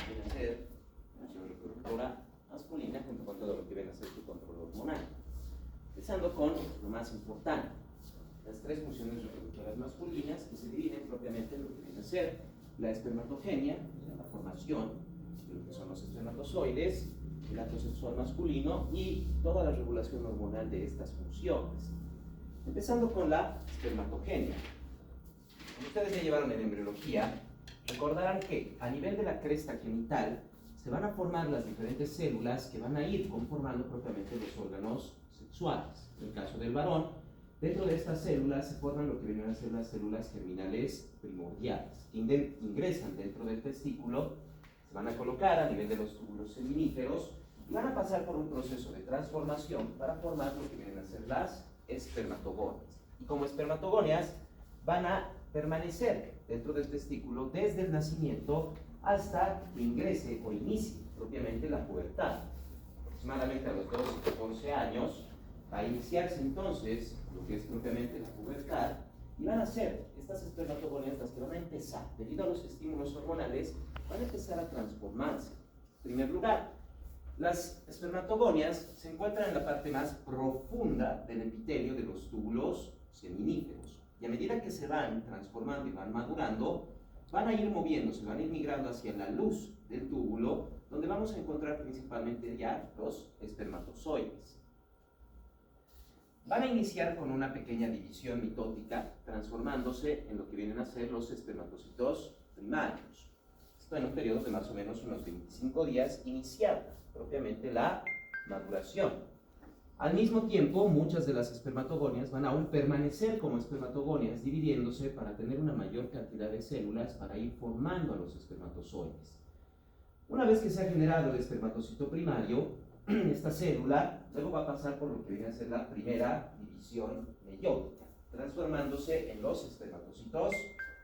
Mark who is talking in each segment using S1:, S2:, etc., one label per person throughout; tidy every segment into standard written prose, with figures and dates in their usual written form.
S1: Viene a ser función reproductora masculina junto con todo lo que viene a ser su control hormonal. Empezando con lo más importante, las tres funciones reproductoras masculinas que se dividen propiamente en lo que viene a ser la espermatogenia, la formación de lo que son los espermatozoides, el acto sexual masculino y toda la regulación hormonal de estas funciones. Empezando con la espermatogenia. Como ustedes ya llevaron en embriología, recordarán que a nivel de la cresta genital se van a formar las diferentes células que van a ir conformando propiamente los órganos sexuales. En el caso del varón, dentro de estas células se forman lo que vienen a ser las células germinales primordiales, que ingresan dentro del testículo, se van a colocar a nivel de los túbulos seminíferos y van a pasar por un proceso de transformación para formar lo que vienen a ser las espermatogonias. Y como espermatogonias van a permanecer dentro del testículo desde el nacimiento hasta que ingrese o inicie propiamente la pubertad. Aproximadamente a los 12 o 14 años va a iniciarse entonces lo que es propiamente la pubertad y van a ser estas espermatogonias las que van a empezar, debido a los estímulos hormonales, van a empezar a transformarse. En primer lugar, las espermatogonias se encuentran en la parte más profunda del epitelio de los túbulos seminíferos. Y a medida que se van transformando y van madurando, van a ir moviéndose, van a ir migrando hacia la luz del túbulo, donde vamos a encontrar principalmente ya los espermatozoides. Van a iniciar con una pequeña división mitótica, transformándose en lo que vienen a ser los espermatocitos primarios. Esto en un periodo de más o menos unos 25 días, iniciada propiamente la maduración. Al mismo tiempo, muchas de las espermatogonias van a aún permanecer como espermatogonias, dividiéndose para tener una mayor cantidad de células para ir formando a los espermatozoides. Una vez que se ha generado el espermatocito primario, esta célula luego va a pasar por lo que viene a ser la primera división meiótica, transformándose en los espermatocitos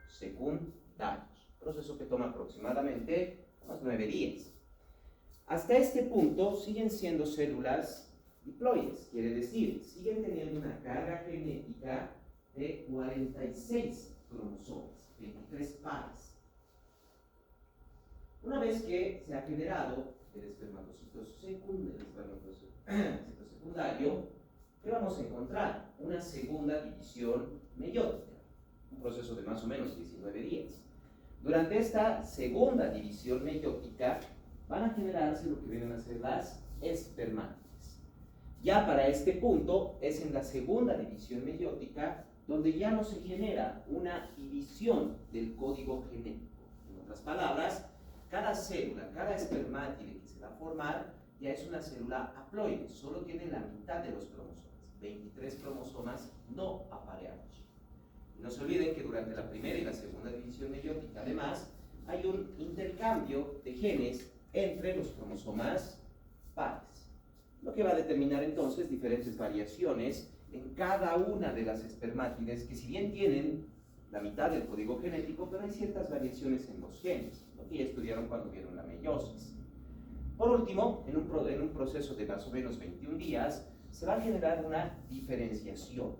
S1: secundarios, proceso que toma aproximadamente unos 9 días. Hasta este punto siguen siendo células diploides, quiere decir, siguen teniendo una carga genética de 46 cromosomas, 23 pares. Una vez que se ha generado el espermatocito secundario, ¿qué vamos a encontrar? Una segunda división meiótica, un proceso de más o menos 19 días. Durante esta segunda división meiótica van a generarse lo que vienen a ser las espermátides. Ya para este punto es en la segunda división meiótica donde ya no se genera una división del código genético. En otras palabras, cada célula, cada espermátide que se va a formar ya es una célula haploide, solo tiene la mitad de los cromosomas, 23 cromosomas no apareados. No se olviden que durante la primera y la segunda división meiótica, además, hay un intercambio de genes entre los cromosomas pares, lo que va a determinar entonces diferentes variaciones en cada una de las espermátides que si bien tienen la mitad del código genético, pero hay ciertas variaciones en los genes, lo que ya estudiaron cuando vieron la meiosis. Por último, en un proceso de más o menos 21 días, se va a generar una diferenciación,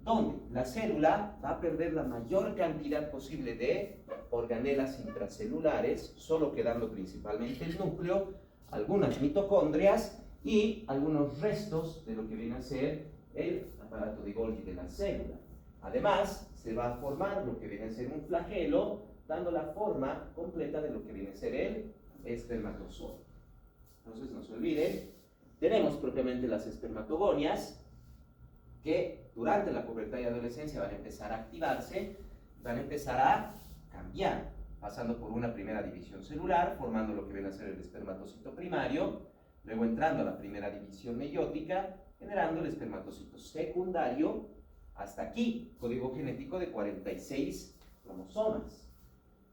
S1: donde la célula va a perder la mayor cantidad posible de organelas intracelulares, solo quedando principalmente el núcleo, algunas mitocondrias y algunos restos de lo que viene a ser el aparato de Golgi de la célula. Además, se va a formar lo que viene a ser un flagelo, dando la forma completa de lo que viene a ser el espermatozoide. Entonces, no se olviden, tenemos propiamente las espermatogonias, que durante la pubertad y adolescencia van a empezar a activarse, van a empezar a cambiar, pasando por una primera división celular, formando lo que viene a ser el espermatocito primario, luego entrando a la primera división meiótica, generando el espermatocito secundario, hasta aquí, código genético de 46 cromosomas.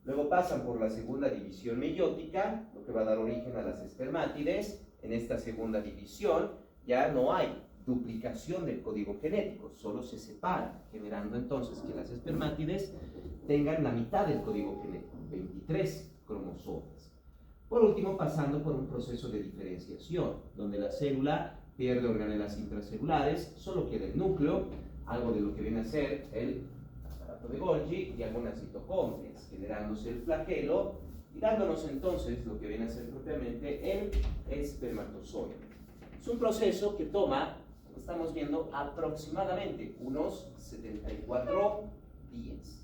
S1: Luego pasan por la segunda división meiótica, lo que va a dar origen a las espermátides. En esta segunda división ya no hay duplicación del código genético, solo se separa, generando entonces que las espermátides tengan la mitad del código genético, 23 cromosomas. Por último, pasando por un proceso de diferenciación, donde la célula pierde organelas intracelulares, solo queda el núcleo, algo de lo que viene a ser el aparato de Golgi y algunas mitocondrias, generándose el flagelo y dándonos entonces lo que viene a ser propiamente el espermatozoide. Es un proceso que toma, como estamos viendo, aproximadamente unos 74 días.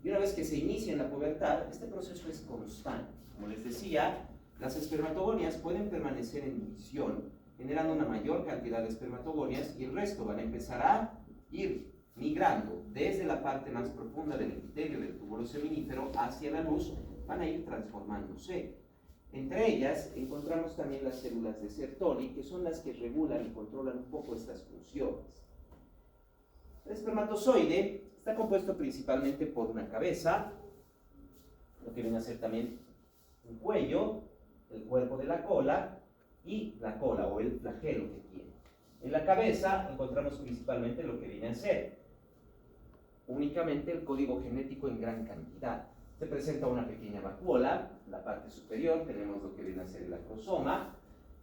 S1: Y una vez que se inicia en la pubertad, este proceso es constante. Como les decía, las espermatogonias pueden permanecer en división, generando una mayor cantidad de espermatogonias y el resto van a empezar a ir migrando desde la parte más profunda del epitelio del túbulo seminífero hacia la luz, van a ir transformándose. Entre ellas encontramos también las células de Sertoli, que son las que regulan y controlan un poco estas funciones. El espermatozoide está compuesto principalmente por una cabeza, lo que viene a ser también un cuello, el cuerpo de la cola y la cola o el flagelo que tiene. En la cabeza encontramos principalmente lo que viene a ser únicamente el código genético en gran cantidad. Se presenta una pequeña vacuola, en la parte superior tenemos lo que viene a ser el acrosoma,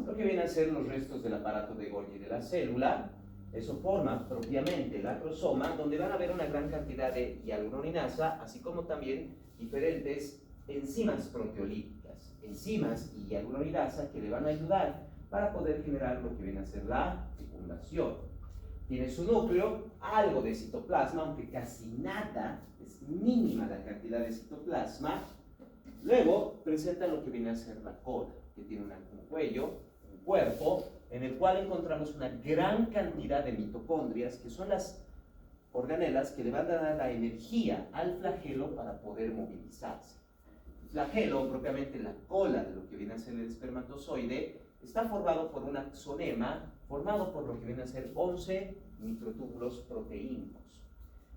S1: lo que viene a ser los restos del aparato de Golgi de la célula. Eso forma propiamente el acrosoma, donde van a haber una gran cantidad de hialuronidasa, así como también diferentes enzimas proteolíticas, enzimas y hialuronidasa que le van a ayudar para poder generar lo que viene a ser la fecundación. Tiene su núcleo, algo de citoplasma, aunque casi nada, es mínima la cantidad de citoplasma. Luego presenta lo que viene a ser la cola, que tiene un cuello, un cuerpo, en el cual encontramos una gran cantidad de mitocondrias, que son las organelas que le van a dar la energía al flagelo para poder movilizarse. El flagelo, propiamente la cola de lo que viene a ser el espermatozoide, está formado por un axonema, formado por lo que viene a ser 11 microtúbulos proteínicos.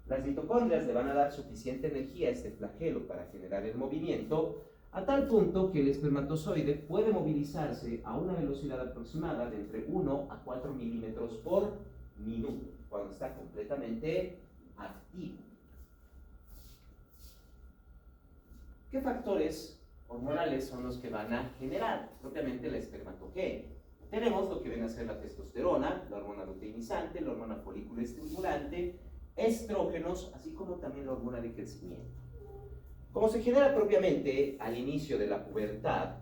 S1: Las mitocondrias le van a dar suficiente energía a este flagelo para generar el movimiento, a tal punto que el espermatozoide puede movilizarse a una velocidad aproximada de entre 1 a 4 milímetros por minuto, cuando está completamente activo. ¿Qué factores hormonales son los que van a generar propiamente la espermatogenia? Tenemos lo que viene a ser la testosterona, la hormona luteinizante, la hormona folículo estimulante, estrógenos, así como también la hormona de crecimiento. Como se genera propiamente al inicio de la pubertad,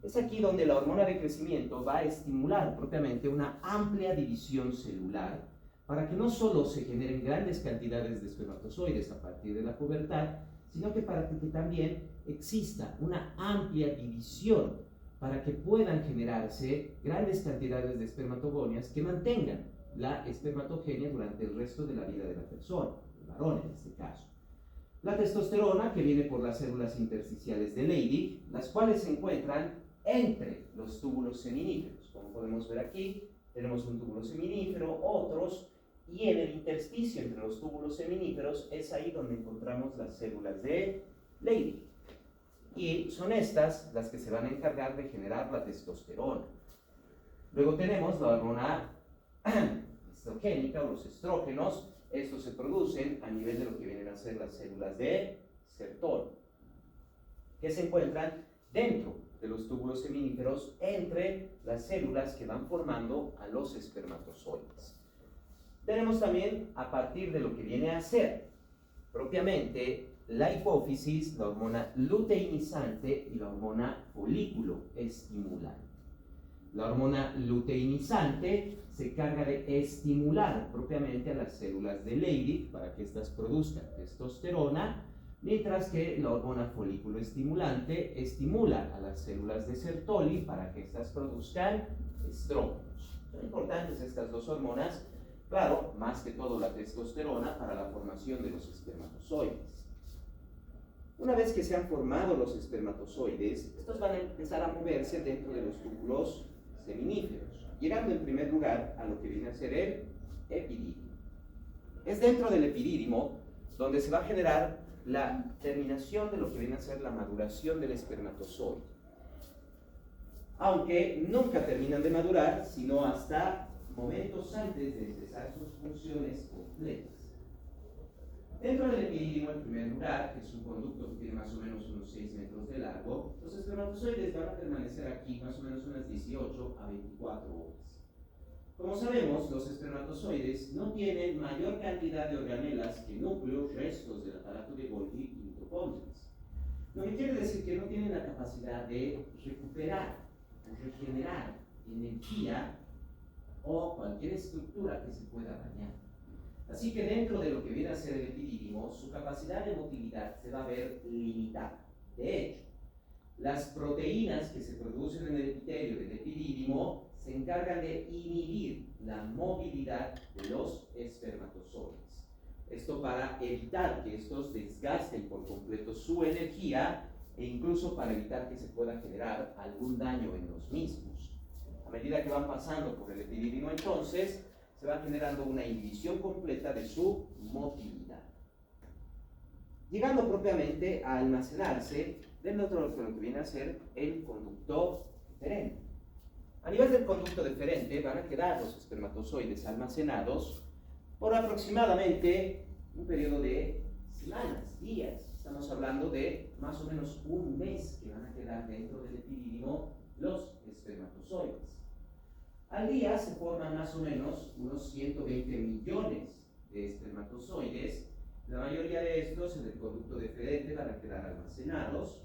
S1: es aquí donde la hormona de crecimiento va a estimular propiamente una amplia división celular para que no solo se generen grandes cantidades de espermatozoides a partir de la pubertad, sino que para que también exista una amplia división para que puedan generarse grandes cantidades de espermatogonias que mantengan la espermatogenia durante el resto de la vida de la persona, el varón en este caso. La testosterona, que viene por las células intersticiales de Leydig, las cuales se encuentran entre los túbulos seminíferos. Como podemos ver aquí, tenemos un túbulo seminífero, otros, y en el intersticio entre los túbulos seminíferos es ahí donde encontramos las células de Leydig. Y son estas las que se van a encargar de generar la testosterona. Luego tenemos la hormona estrogénica o los estrógenos. Estos se producen a nivel de lo que vienen a ser las células de Sertoli, que se encuentran dentro de los túbulos seminíferos entre las células que van formando a los espermatozoides. Tenemos también, a partir de lo que viene a ser propiamente la hipófisis, la hormona luteinizante y la hormona folículo estimulante. La hormona luteinizante se encarga de estimular propiamente a las células de Leydig para que éstas produzcan testosterona, mientras que la hormona folículo estimulante estimula a las células de Sertoli para que éstas produzcan estrógenos. Son importantes estas dos hormonas, claro, más que todo la testosterona para la formación de los espermatozoides. Una vez que se han formado los espermatozoides, estos van a empezar a moverse dentro de los túbulos seminíferos, llegando en primer lugar a lo que viene a ser el epidídimo. Es dentro del epidídimo donde se va a generar la terminación de lo que viene a ser la maduración del espermatozoide. Aunque nunca terminan de madurar, sino hasta momentos antes de empezar sus funciones completas. Dentro del epidídimo, en primer lugar, que es un conducto que tiene más o menos unos 6 metros de largo, los espermatozoides van a permanecer aquí más o menos unas 18 a 24 horas. Como sabemos, los espermatozoides no tienen mayor cantidad de organelas que núcleos, restos del aparato de Golgi y mitocondrias. Lo que quiere decir que no tienen la capacidad de recuperar o regenerar energía o cualquier estructura que se pueda dañar. Así que dentro de lo que viene a ser el epidídimo, su capacidad de motilidad se va a ver limitada. De hecho, las proteínas que se producen en el epitelio del epidídimo se encargan de inhibir la movilidad de los espermatozoides. Esto para evitar que estos desgasten por completo su energía e incluso para evitar que se pueda generar algún daño en los mismos. A medida que van pasando por el epidídimo, entonces, se va generando una inhibición completa de su motilidad, llegando propiamente a almacenarse dentro de lo que viene a ser el conducto deferente. A nivel del conducto deferente van a quedar los espermatozoides almacenados por aproximadamente un periodo de semanas, días. Estamos hablando de más o menos un mes que van a quedar dentro del epidídimo los espermatozoides. Al día se forman más o menos unos 120 millones de espermatozoides. La mayoría de estos en el conducto deferente van a quedar almacenados.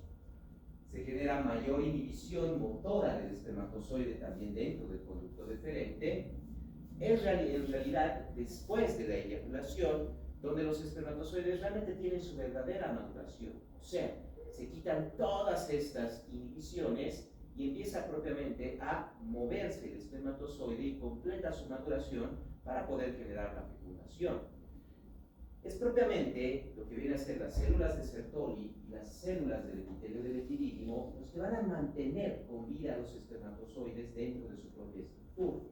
S1: Se genera mayor inhibición motora del espermatozoide también dentro del conducto deferente. En realidad, después de la eyaculación, donde los espermatozoides realmente tienen su verdadera maduración. O sea, se quitan todas estas inhibiciones y empieza propiamente a moverse el espermatozoide y completa su maduración para poder generar la fecundación. Es propiamente lo que viene a ser las células de Sertoli y las células del epitelio del epidídimo los que van a mantener con vida a los espermatozoides dentro de su propia estructura.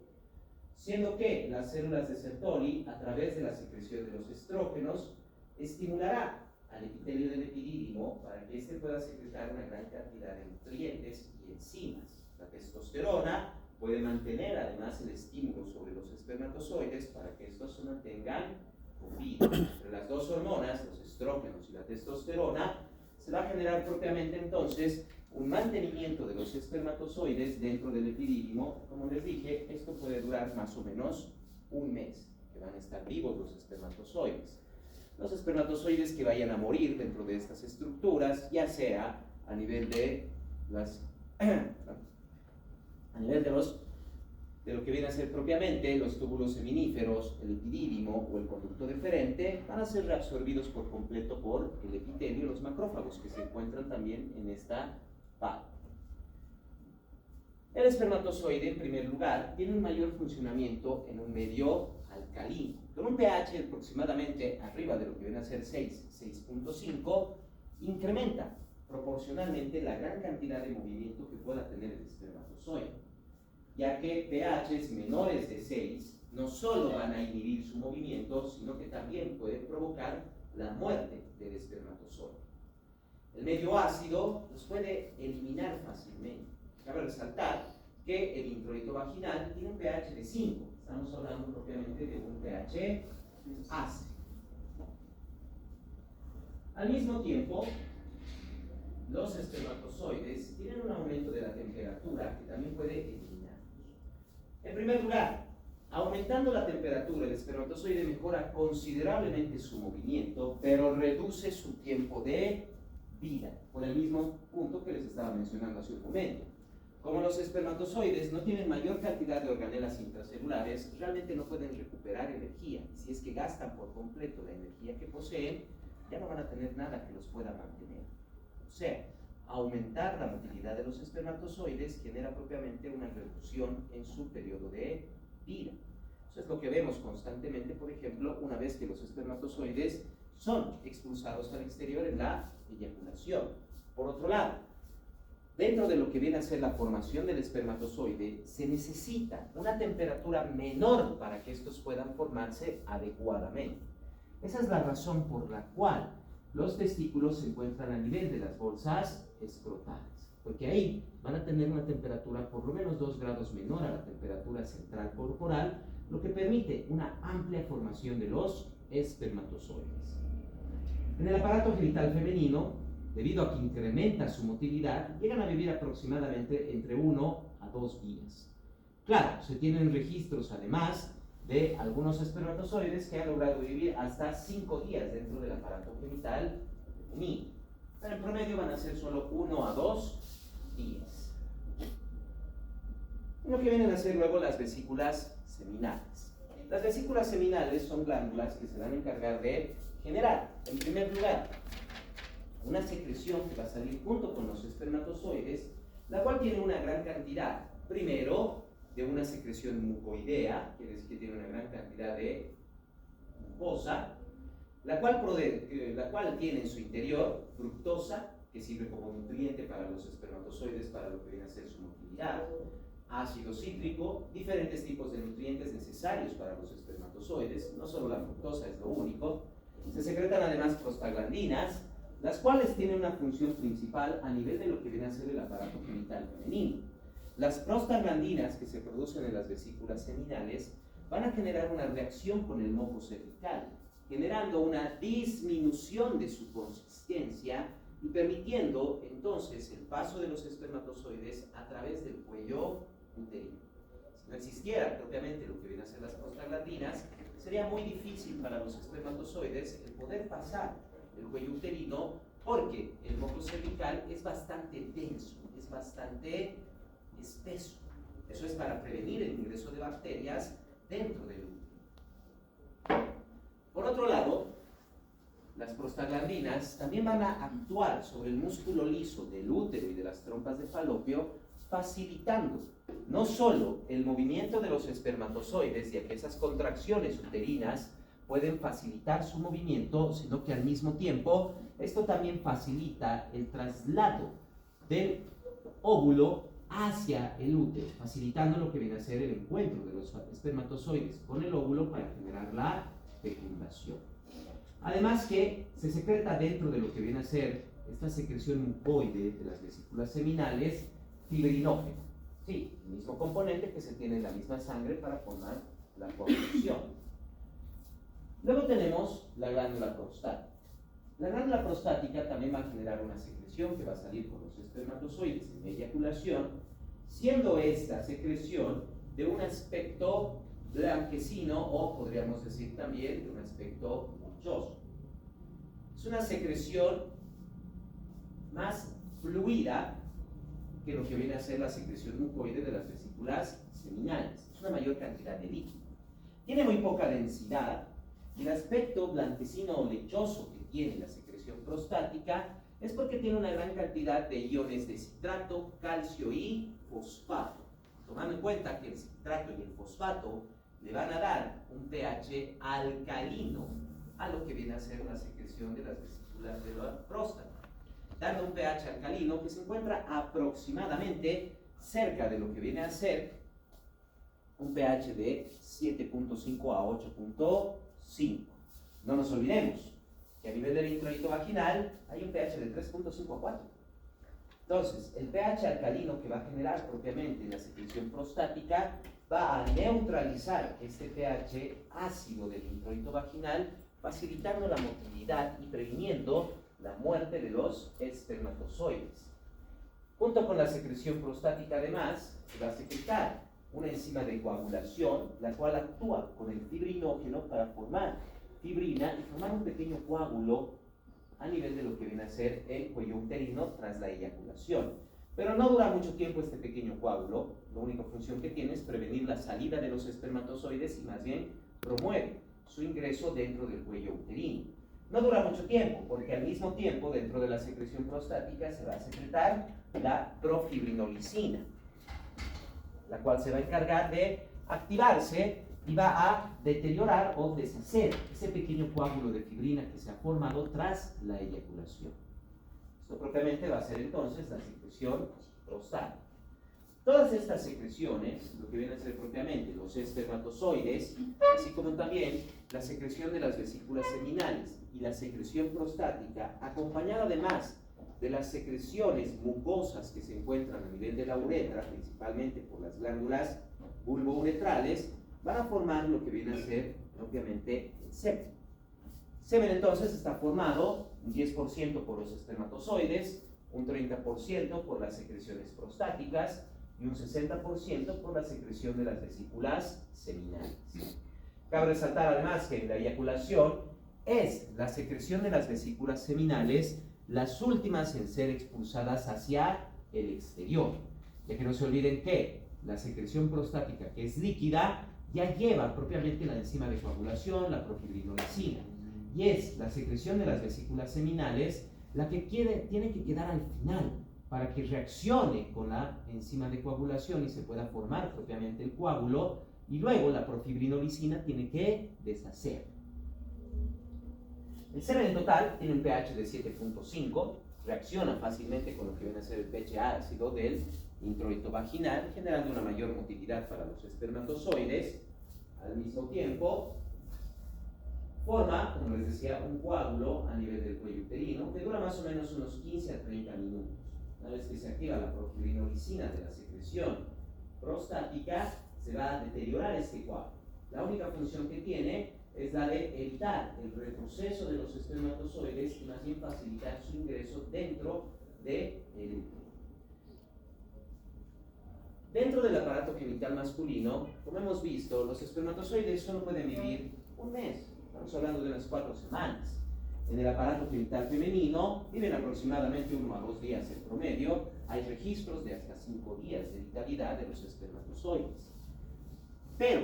S1: Siendo que las células de Sertoli, a través de la secreción de los estrógenos, estimulará al epitelio del epidídimo para que éste pueda secretar una gran cantidad de nutrientes y enzimas. La testosterona puede mantener además el estímulo sobre los espermatozoides para que estos se mantengan con vida. Entre las dos hormonas, los estrógenos y la testosterona, se va a generar propiamente entonces un mantenimiento de los espermatozoides dentro del epidídimo. Como les dije, esto puede durar más o menos un mes, que van a estar vivos los espermatozoides. Los espermatozoides que vayan a morir dentro de estas estructuras, ya sea a nivel de lo que viene a ser propiamente los túbulos seminíferos, el epidídimo o el conducto deferente, van a ser reabsorbidos por completo por el epitelio y los macrófagos que se encuentran también en esta parte. El espermatozoide, en primer lugar, tiene un mayor funcionamiento en un medio alcalino. Con un pH aproximadamente arriba de lo que viene a ser 6.5, incrementa proporcionalmente la gran cantidad de movimiento que pueda tener el espermatozoide, ya que pHs menores de 6 no solo van a inhibir su movimiento, sino que también pueden provocar la muerte del espermatozoide. El medio ácido los puede eliminar fácilmente. Cabe resaltar que el introito vaginal tiene un pH de 5. Estamos hablando propiamente de un pH ácido. Al mismo tiempo, los espermatozoides tienen un aumento de la temperatura que también puede eliminarlos. En primer lugar, aumentando la temperatura, el espermatozoide mejora considerablemente su movimiento, pero reduce su tiempo de vida, por el mismo punto que les estaba mencionando hace un momento. Como los espermatozoides no tienen mayor cantidad de organelas intracelulares, realmente no pueden recuperar energía. Si es que gastan por completo la energía que poseen, ya no van a tener nada que los pueda mantener. O sea, aumentar la motilidad de los espermatozoides genera propiamente una reducción en su periodo de vida. Eso es lo que vemos constantemente, por ejemplo, una vez que los espermatozoides son expulsados al exterior en la eyaculación. Por otro lado, dentro de lo que viene a ser la formación del espermatozoide, se necesita una temperatura menor para que estos puedan formarse adecuadamente. Esa es la razón por la cual los testículos se encuentran a nivel de las bolsas escrotales, porque ahí van a tener una temperatura por lo menos 2 grados menor a la temperatura central corporal, lo que permite una amplia formación de los espermatozoides. En el aparato genital femenino, debido a que incrementa su motilidad, llegan a vivir aproximadamente entre 1 a 2 días. Claro, se tienen registros además de algunos espermatozoides que han logrado vivir hasta 5 días dentro del aparato genital femenino, pero en promedio van a ser solo 1 a 2 días. Lo que vienen a ser luego las vesículas seminales. Las vesículas seminales son glándulas que se van a encargar de generar, en primer lugar, una secreción que va a salir junto con los espermatozoides, la cual tiene una gran cantidad, primero, de una secreción mucoidea, quiere decir que tiene una gran cantidad de mucosa, la cual tiene en su interior fructosa, que sirve como nutriente para los espermatozoides, para lo que viene a ser su motilidad, ácido cítrico, diferentes tipos de nutrientes necesarios para los espermatozoides, no solo la fructosa es lo único. Se secretan además prostaglandinas, las cuales tienen una función principal a nivel de lo que viene a ser el aparato genital femenino. Las prostaglandinas que se producen en las vesículas seminales van a generar una reacción con el moco cervical, generando una disminución de su consistencia y permitiendo entonces el paso de los espermatozoides a través del cuello uterino. Si no existiera propiamente lo que viene a ser las prostaglandinas, sería muy difícil para los espermatozoides el poder pasar el cuello uterino, porque el moco cervical es bastante denso, es bastante espeso. Eso es para prevenir el ingreso de bacterias dentro del útero. Por otro lado, las prostaglandinas también van a actuar sobre el músculo liso del útero y de las trompas de falopio, facilitando no solo el movimiento de los espermatozoides, ya que esas contracciones uterinas pueden facilitar su movimiento, sino que al mismo tiempo esto también facilita el traslado del óvulo hacia el útero, facilitando lo que viene a ser el encuentro de los espermatozoides con el óvulo para generar la fecundación. Además que se secreta dentro de lo que viene a ser esta secreción mucoide de las vesículas seminales, fibrinógeno. Sí, el mismo componente que se tiene en la misma sangre para formar la coagulación. Luego tenemos la glándula prostática. La glándula prostática también va a generar una secreción que va a salir con los espermatozoides en eyaculación, siendo esta secreción de un aspecto blanquecino o podríamos decir también de un aspecto mulchoso. Es una secreción más fluida que lo que viene a ser la secreción mucoide de las vesículas seminales. Es una mayor cantidad de líquido. Tiene muy poca densidad. El aspecto blanquecino o lechoso que tiene la secreción prostática es porque tiene una gran cantidad de iones de citrato, calcio y fosfato. Tomando en cuenta que el citrato y el fosfato le van a dar un pH alcalino a lo que viene a ser una secreción de las vesículas de la próstata, dando un pH alcalino que se encuentra aproximadamente cerca de lo que viene a ser un pH de 7.5 a 8.5. No nos olvidemos que a nivel del introito vaginal hay un pH de 3.5 a 4. Entonces, el pH alcalino que va a generar propiamente la secreción prostática va a neutralizar este pH ácido del introito vaginal, facilitando la motilidad y previniendo la muerte de los espermatozoides. Junto con la secreción prostática, además, se va a secretar una enzima de coagulación, la cual actúa con el fibrinógeno para formar fibrina y formar un pequeño coágulo a nivel de lo que viene a ser el cuello uterino tras la eyaculación. Pero no dura mucho tiempo este pequeño coágulo, la única función que tiene es prevenir la salida de los espermatozoides y más bien promueve su ingreso dentro del cuello uterino. No dura mucho tiempo, porque al mismo tiempo dentro de la secreción prostática se va a secretar la profibrinolicina, la cual se va a encargar de activarse y va a deteriorar o deshacer ese pequeño coágulo de fibrina que se ha formado tras la eyaculación. Esto propiamente va a ser entonces la secreción prostática. Todas estas secreciones, lo que viene a ser propiamente los espermatozoides, así como también la secreción de las vesículas seminales y la secreción prostática, acompañada además de las secreciones mucosas que se encuentran a nivel de la uretra, principalmente por las glándulas bulbouretrales, van a formar lo que viene a ser propiamente el septo. Semen entonces está formado un 10% por los espermatozoides, un 30% por las secreciones prostáticas y un 60% por la secreción de las vesículas seminales. Cabe resaltar además que en la eyaculación es la secreción de las vesículas seminales las últimas en ser expulsadas hacia el exterior, ya que no se olviden que la secreción prostática, que es líquida, ya lleva propiamente la enzima de coagulación, la profibrinolicina, y es la secreción de las vesículas seminales la que tiene que quedar al final para que reaccione con la enzima de coagulación y se pueda formar propiamente el coágulo, y luego la profibrinolicina tiene que deshacer. El semen en total tiene un pH de 7.5, reacciona fácilmente con lo que viene a ser el pH ácido del introito vaginal, generando una mayor motilidad para los espermatozoides. Al mismo tiempo, forma, como les decía, un coágulo a nivel del cuello uterino que dura más o menos unos 15 a 30 minutos. Una vez que se activa la profibrinolicina de la secreción prostática, se va a deteriorar este coágulo. La única función que tiene es la de evitar el retroceso de los espermatozoides y más bien facilitar su ingreso dentro del útero. Dentro del aparato genital masculino, como hemos visto, los espermatozoides solo pueden vivir un mes. Estamos hablando de unas 4 semanas. En el aparato genital femenino viven aproximadamente 1 a 2 días en promedio. Hay registros de hasta 5 días de vitalidad de los espermatozoides. Pero,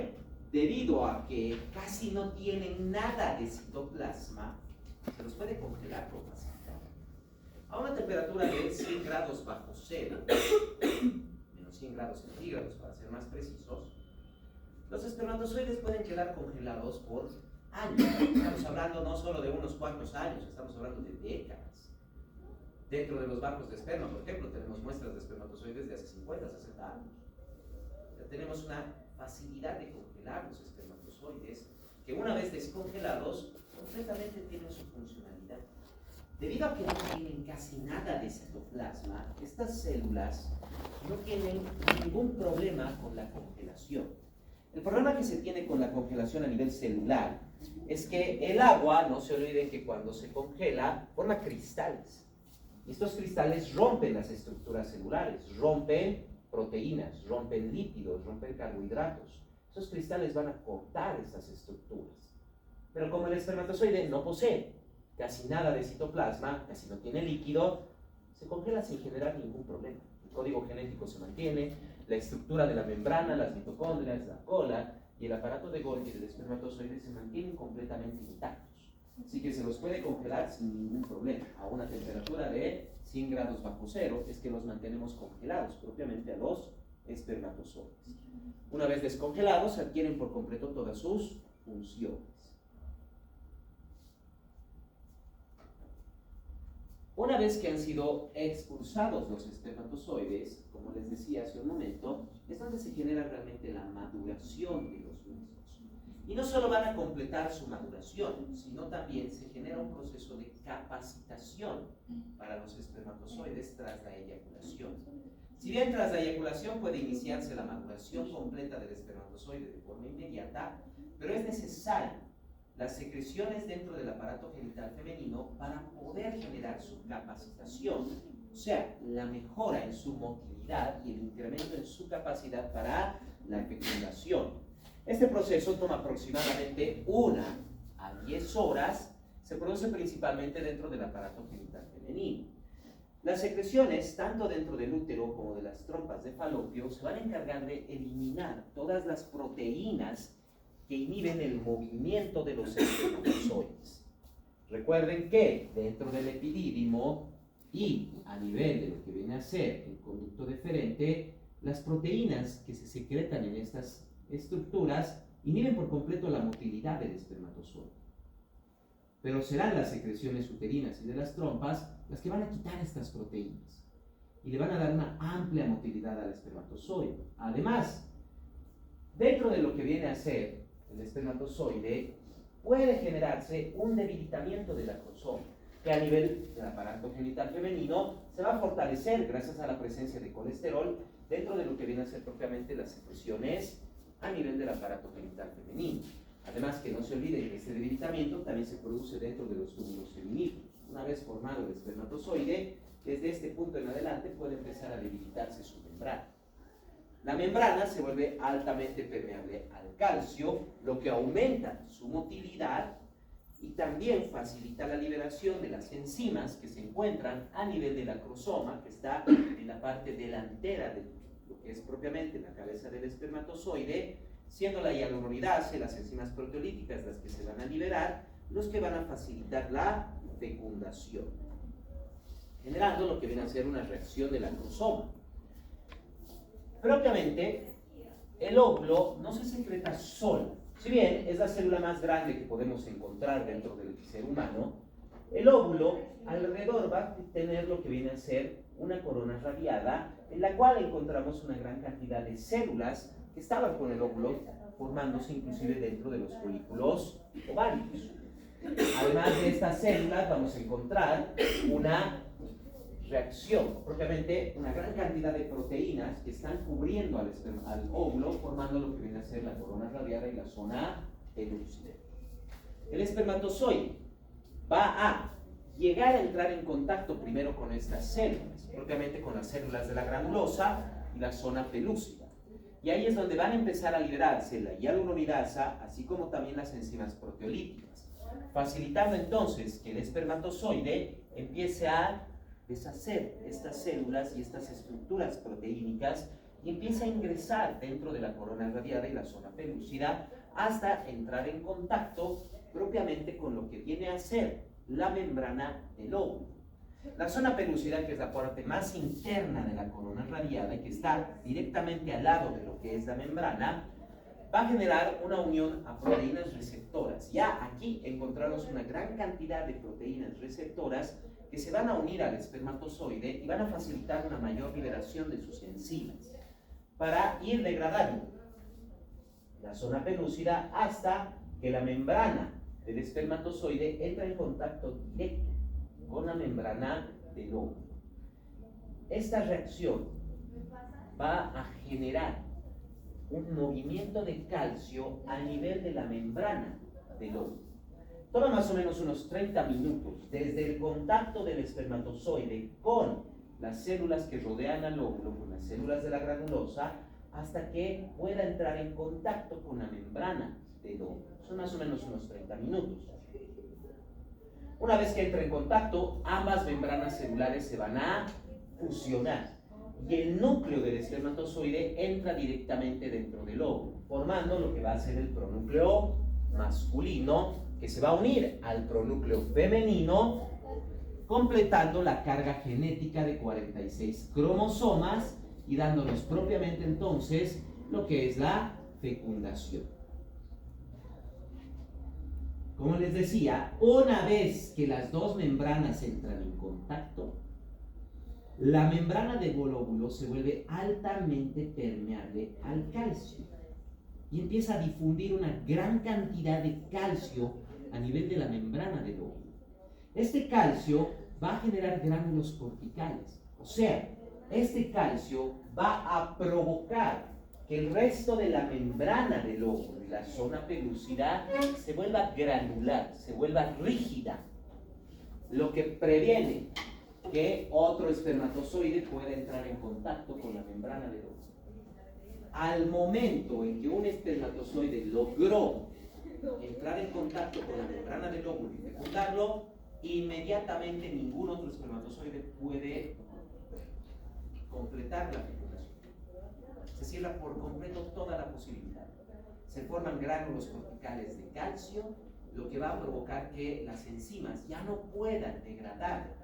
S1: debido a que casi no tienen nada de citoplasma, se los puede congelar con facilidad. A una temperatura de 100 grados bajo cero, menos 100 grados centígrados para ser más precisos, los espermatozoides pueden quedar congelados por años. Estamos hablando no solo de unos cuantos años, estamos hablando de décadas. Dentro de los bancos de esperma, por ejemplo, tenemos muestras de espermatozoides de hace 50, 60 años. Ya tenemos una facilidad de congelar los espermatozoides que una vez descongelados completamente tienen su funcionalidad. Debido a que no tienen casi nada de citoplasma, estas células no tienen ningún problema con la congelación. El problema que se tiene con la congelación a nivel celular es que el agua, no se olviden que cuando se congela, forma cristales. Y estos cristales rompen las estructuras celulares, rompen proteínas, rompen lípidos, rompen carbohidratos. Esos cristales van a cortar estas estructuras. Pero como el espermatozoide no posee casi nada de citoplasma, casi no tiene líquido, se congela sin generar ningún problema. El código genético se mantiene, la estructura de la membrana, las mitocondrias, la cola y el aparato de Golgi del espermatozoide se mantienen completamente intactos. Así que se los puede congelar sin ningún problema. A una temperatura de 100 grados bajo cero es que los mantenemos congelados propiamente a los espermatozoides. Una vez descongelados, adquieren por completo todas sus funciones. Una vez que han sido expulsados los espermatozoides, como les decía hace un momento, es donde se genera realmente la maduración de los mismos. Y no solo van a completar su maduración, sino también se genera un proceso de capacitación para los espermatozoides tras la eyaculación. Si bien tras la eyaculación puede iniciarse la maduración completa del espermatozoide de forma inmediata, pero es necesario las secreciones dentro del aparato genital femenino para poder generar su capacitación, o sea, la mejora en su motilidad y el incremento en su capacidad para la fecundación. Este proceso toma aproximadamente 1 a 10 horas, se produce principalmente dentro del aparato genital femenino. Las secreciones, tanto dentro del útero como de las trompas de falopio, se van a encargar de eliminar todas las proteínas que inhiben el movimiento de los espermatozoides. Recuerden que dentro del epidídimo y a nivel de lo que viene a ser el conducto deferente, las proteínas que se secretan en estas estructuras inhiben por completo la motilidad del espermatozoide. Pero serán las secreciones uterinas y de las trompas las que van a quitar estas proteínas y le van a dar una amplia motilidad al espermatozoide. Además, dentro de lo que viene a ser el espermatozoide, puede generarse un debilitamiento del acrosoma, que a nivel del aparato genital femenino se va a fortalecer gracias a la presencia de colesterol dentro de lo que viene a ser propiamente las secreciones a nivel del aparato genital femenino. Además, que no se olviden que este debilitamiento también se produce dentro de los túbulos seminíferos. Una vez formado el espermatozoide, desde este punto en adelante puede empezar a debilitarse su membrana. La membrana se vuelve altamente permeable al calcio, lo que aumenta su motilidad y también facilita la liberación de las enzimas que se encuentran a nivel del acrosoma, que está en la parte delantera de lo que es propiamente la cabeza del espermatozoide, siendo la hialuronidasa y las enzimas proteolíticas las que se van a liberar, los que van a facilitar la fecundación, generando lo que viene a ser una reacción del acrosoma. Propiamente, el óvulo no se secreta solo. Si bien es la célula más grande que podemos encontrar dentro del ser humano, el óvulo alrededor va a tener lo que viene a ser una corona radiada, en la cual encontramos una gran cantidad de células que estaban con el óvulo, formándose inclusive dentro de los folículos ováricos. Además de estas células vamos a encontrar una reacción, propiamente una gran cantidad de proteínas que están cubriendo al óvulo, formando lo que viene a ser la corona radiada y la zona pelúcida. El espermatozoide va a llegar a entrar en contacto primero con estas células, propiamente con las células de la granulosa y la zona pelúcida. Y ahí es donde van a empezar a liberarse la hialuronidasa, así como también las enzimas proteolíticas, facilitando entonces que el espermatozoide empiece a deshacer estas células y estas estructuras proteínicas y empieza a ingresar dentro de la corona radiada y la zona pelúcida hasta entrar en contacto propiamente con lo que viene a ser la membrana del óvulo. La zona pelúcida, que es la parte más interna de la corona radiada y que está directamente al lado de lo que es la membrana, va a generar una unión a proteínas receptoras. Ya aquí encontramos una gran cantidad de proteínas receptoras que se van a unir al espermatozoide y van a facilitar una mayor liberación de sus enzimas para ir degradando la zona pelúcida hasta que la membrana del espermatozoide entra en contacto directo con la membrana del óvulo. Esta reacción va a generar un movimiento de calcio a nivel de la membrana del óvulo. Toma más o menos unos 30 minutos desde el contacto del espermatozoide con las células que rodean al óvulo, con las células de la granulosa, hasta que pueda entrar en contacto con la membrana del óvulo. Son más o menos unos 30 minutos. Una vez que entre en contacto, ambas membranas celulares se van a fusionar y el núcleo del espermatozoide entra directamente dentro del óvulo, formando lo que va a ser el pronúcleo masculino, que se va a unir al pronúcleo femenino, completando la carga genética de 46 cromosomas y dándonos propiamente entonces lo que es la fecundación. Como les decía, una vez que las dos membranas entran en contacto, la membrana del óvulo se vuelve altamente permeable al calcio y empieza a difundir una gran cantidad de calcio a nivel de la membrana del óvulo. Este calcio va a generar gránulos corticales, o sea, este calcio va a provocar que el resto de la membrana del óvulo y la zona pelúcida se vuelva granular, se vuelva rígida, lo que previene que otro espermatozoide pueda entrar en contacto con la membrana del óvulo. Al momento en que un espermatozoide logró entrar en contacto con la membrana del óvulo y fecundarlo, inmediatamente ningún otro espermatozoide puede completar la fecundación. Se cierra por completo toda la posibilidad. Se forman gránulos corticales de calcio, lo que va a provocar que las enzimas ya no puedan degradar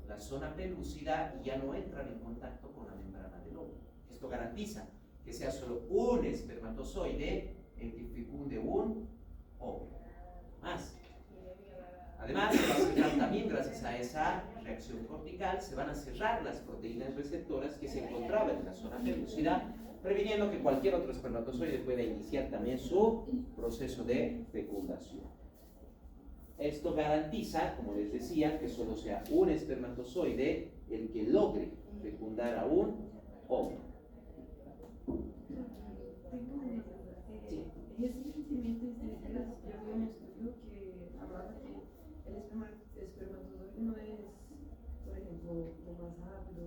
S1: la zona pelúcida y ya no entran en contacto con la membrana del óvulo. Esto garantiza que sea solo un espermatozoide el que fecunde un óvulo. Más. Además, se va a cerrar también, gracias a esa reacción cortical, se van a cerrar las proteínas receptoras que se encontraban en la zona pelúcida, previniendo que cualquier otro espermatozoide pueda iniciar también su proceso de fecundación. Esto garantiza, como les decía, que solo sea un espermatozoide el que logre fecundar a un óvulo.
S2: Sí. Recientemente rápido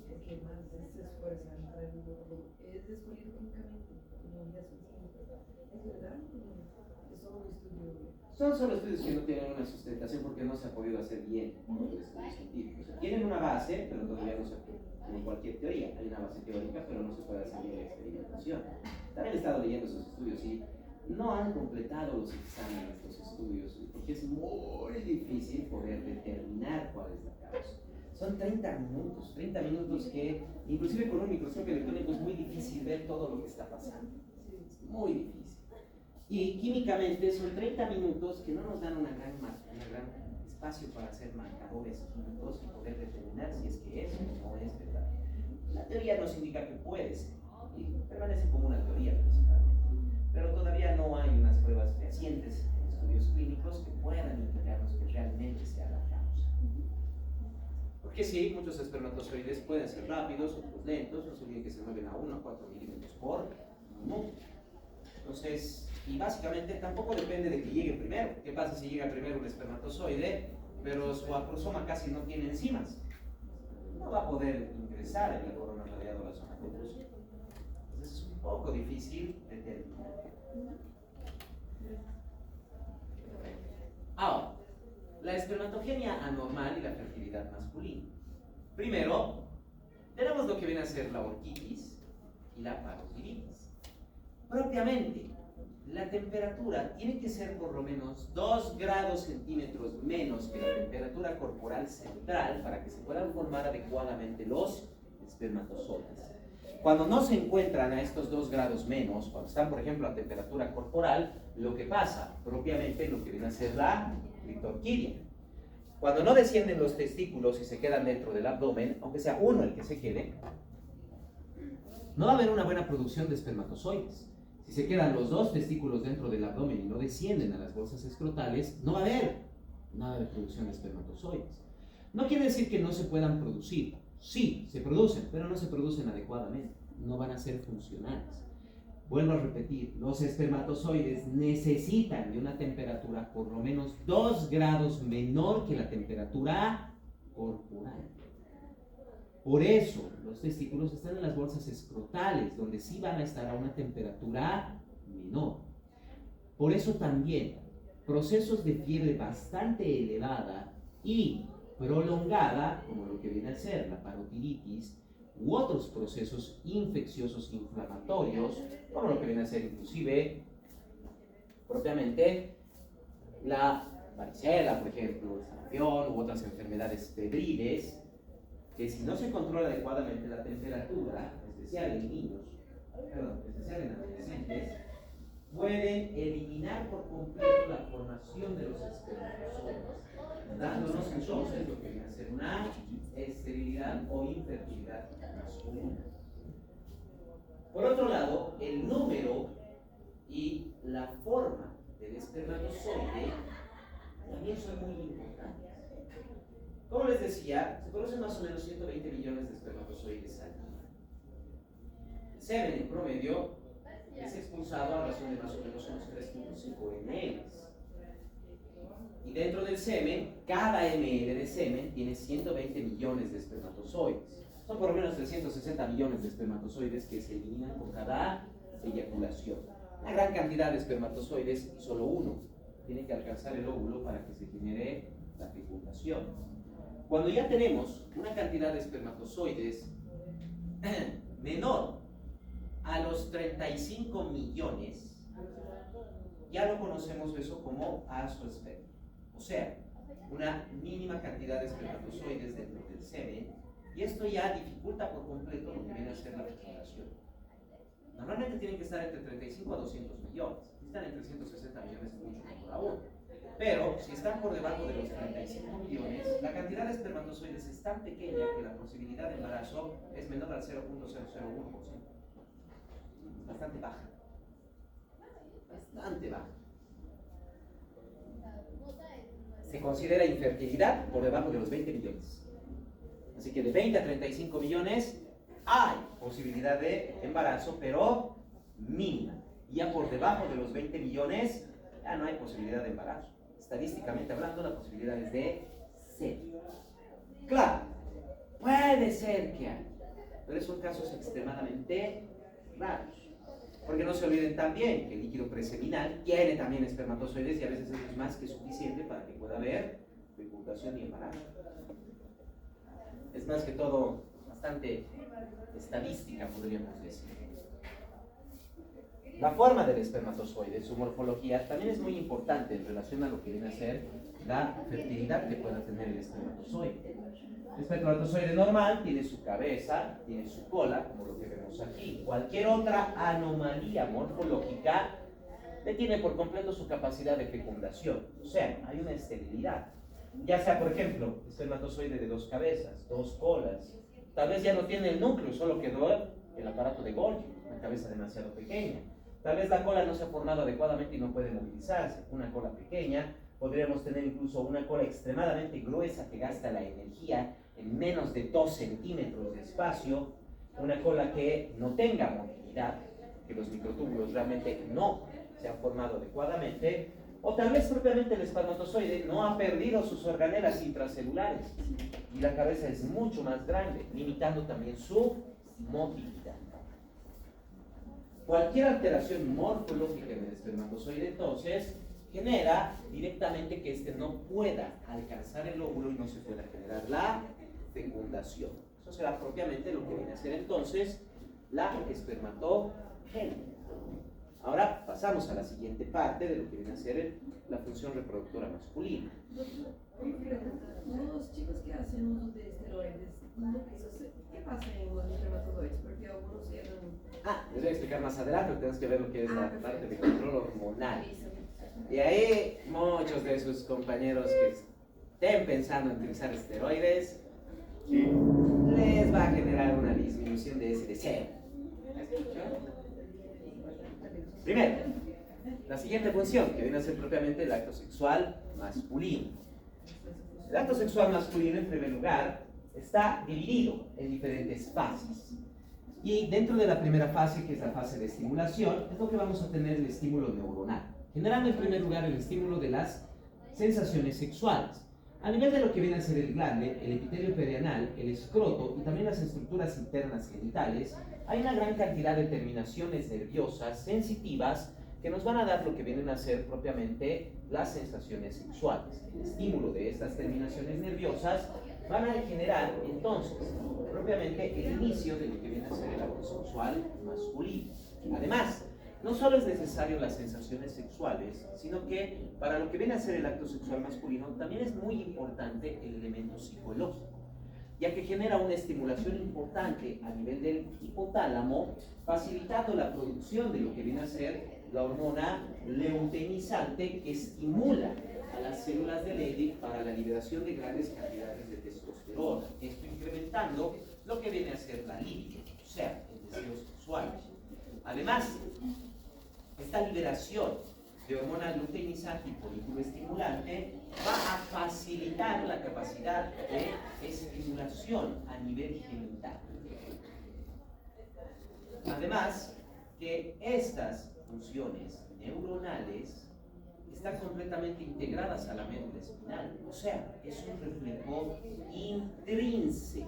S2: o que más se esfuerza en traer un gordo es escogido químicamente, como ya son ¿es verdad? Es solo un estudio.
S1: Son solo estudios que no tienen una sustentación porque no se ha podido hacer bien los estudios científicos. Tienen una base, pero todavía no se puede, como cualquier teoría. Hay una base teórica, pero no se puede hacer bien la experimentación. También he estado leyendo esos estudios y no han completado los exámenes, los estudios, porque es muy difícil poder determinar cuál es la causa. Son 30 minutos que, inclusive con un microscopio electrónico, es muy difícil ver todo lo que está pasando. Es muy difícil. Y químicamente son 30 minutos que no nos dan un gran espacio para hacer marcadores químicos y poder determinar si es que es o no es verdad. La teoría nos indica que puede ser, y permanece como una teoría principalmente, pero todavía no hay unas pruebas fehacientes en estudios clínicos que puedan indicarnos que realmente sea la causa. Porque sí, muchos espermatozoides pueden ser rápidos, otros lentos, no se olviden que se mueven a 1 a 4 milímetros por minuto. Entonces, y básicamente tampoco depende de que llegue primero. ¿Qué pasa si llega primero un espermatozoide, pero su acrosoma casi no tiene enzimas? No va a poder ingresar en la corona radiadora a la zona fetus. Entonces es un poco difícil determinar. Ahora, la espermatogenia anormal y la fertilidad masculina. Primero, tenemos lo que viene a ser la orquitis y la parotiritis. Propiamente, la temperatura tiene que ser por lo menos 2 grados centímetros menos que la temperatura corporal central para que se puedan formar adecuadamente los espermatozoides. Cuando no se encuentran a estos 2 grados menos, cuando están por ejemplo a temperatura corporal, lo que pasa propiamente lo que viene a ser la clitorquidia. Cuando no descienden los testículos y se quedan dentro del abdomen, aunque sea uno el que se quede, no va a haber una buena producción de espermatozoides. Si se quedan los 2 testículos dentro del abdomen y no descienden a las bolsas escrotales, no va a haber nada de producción de espermatozoides. No quiere decir que no se puedan producir. Sí, se producen, pero no se producen adecuadamente. No van a ser funcionales. Vuelvo a repetir, los espermatozoides necesitan de una temperatura por lo menos 2 grados menor que la temperatura corporal. Por eso, los testículos están en las bolsas escrotales, donde sí van a estar a una temperatura menor. Por eso también, procesos de fiebre bastante elevada y prolongada, como lo que viene a ser la parotiritis, u otros procesos infecciosos inflamatorios, como lo que viene a ser inclusive, propiamente, la varicela, por ejemplo, el sarampión, u otras enfermedades febriles, que si no se controla adecuadamente la temperatura, especial en niños, especial en adolescentes, pueden eliminar por completo la formación de los espermatozoides, dándonos entonces lo que viene a ser una esterilidad o infertilidad masculina. Por otro lado, el número y la forma del espermatozoide también son muy importantes. Como les decía, se conocen más o menos 120 millones de espermatozoides al día. El semen en promedio es expulsado a razón de más o menos unos 3.5 ml. Y dentro del semen, cada ml de semen tiene 120 millones de espermatozoides. Son por lo menos 360 millones de espermatozoides que se eliminan con cada eyaculación. Una gran cantidad de espermatozoides y solo uno tiene que alcanzar el óvulo para que se genere la fecundación. Cuando ya tenemos una cantidad de espermatozoides menor a los 35 millones, ya lo conocemos eso como azoospermia. O sea, una mínima cantidad de espermatozoides dentro del semen, y esto ya dificulta por completo lo que viene a ser la fecundación. Normalmente tienen que estar entre 35 a 200 millones. Si están entre 160 millones es mucho mejor aún. Pero si están por debajo de los 35 millones, la cantidad de espermatozoides es tan pequeña que la posibilidad de embarazo es menor al 0.001%. Bastante baja. Bastante baja. Se considera infertilidad por debajo de los 20 millones. Así que de 20 a 35 millones hay posibilidad de embarazo, pero mínima. Ya por debajo de los 20 millones ya no hay posibilidad de embarazo. Estadísticamente hablando, la posibilidad es de 0. Claro, puede ser que hay, pero son casos extremadamente raros. Porque no se olviden también que el líquido preseminal tiene también espermatozoides y a veces eso es más que suficiente para que pueda haber fecundación y embarazo. Es más que todo bastante estadística, podríamos decir. La forma del espermatozoide, su morfología, también es muy importante en relación a lo que viene a ser la fertilidad que pueda tener el espermatozoide. El espermatozoide normal tiene su cabeza, tiene su cola, como lo que vemos aquí. Cualquier otra anomalía morfológica detiene por completo su capacidad de fecundación. O sea, hay una esterilidad. Ya sea, por ejemplo, espermatozoide de 2 cabezas, 2 colas. Tal vez ya no tiene el núcleo, solo quedó el aparato de Golgi, una cabeza demasiado pequeña. Tal vez la cola no se ha formado adecuadamente y no puede movilizarse. Una cola pequeña. Podríamos tener incluso una cola extremadamente gruesa que gasta la energía en menos de 2 centímetros de espacio. Una cola que no tenga motilidad, que los microtúbulos realmente no se han formado adecuadamente. O tal vez propiamente el espermatozoide no ha perdido sus organelas intracelulares y la cabeza es mucho más grande, limitando también su motilidad. Cualquier alteración morfológica en el espermatozoide, entonces, genera directamente que éste no pueda alcanzar el óvulo y no se pueda generar la fecundación. Eso será propiamente lo que viene a ser entonces la espermatogénesis. Ahora pasamos a la siguiente parte de lo que viene a ser la función reproductora masculina.
S2: Los chicos que hacen uso de esteroides, ¿qué pasa en los espermatozoides? Porque algunos quedan...
S1: Les voy a explicar más adelante, tenemos que ver lo que es la parte de control hormonal. Y ahí muchos de sus compañeros que estén pensando en utilizar esteroides, les va a generar una disminución de ese deseo. Primero, la siguiente función, que viene a ser propiamente el acto sexual masculino. El acto sexual masculino, en primer lugar, está dividido en diferentes fases. Y dentro de la primera fase, que es la fase de estimulación, es lo que vamos a tener el estímulo neuronal, generando en primer lugar el estímulo de las sensaciones sexuales. A nivel de lo que viene a ser el glande, el epitelio perianal, el escroto y también las estructuras internas genitales, hay una gran cantidad de terminaciones nerviosas sensitivas que nos van a dar lo que vienen a ser propiamente las sensaciones sexuales. El estímulo de estas terminaciones nerviosas van a generar entonces propiamente el inicio de lo que viene a ser el acto sexual masculino. Además, no solo es necesario las sensaciones sexuales, sino que para lo que viene a ser el acto sexual masculino también es muy importante el elemento psicológico, ya que genera una estimulación importante a nivel del hipotálamo, facilitando la producción de lo que viene a ser la hormona luteinizante que estimula a las células de Leydig para la liberación de grandes cantidades de testosterona, esto incrementando lo que viene a ser la libido, o sea, el deseo sexual. Además, esta liberación de hormona luteinizante y folículo estimulante va a facilitar la capacidad de estimulación a nivel genital. Además, que estas funciones neuronales están completamente integradas a la médula espinal, o sea, es un reflejo intrínseco.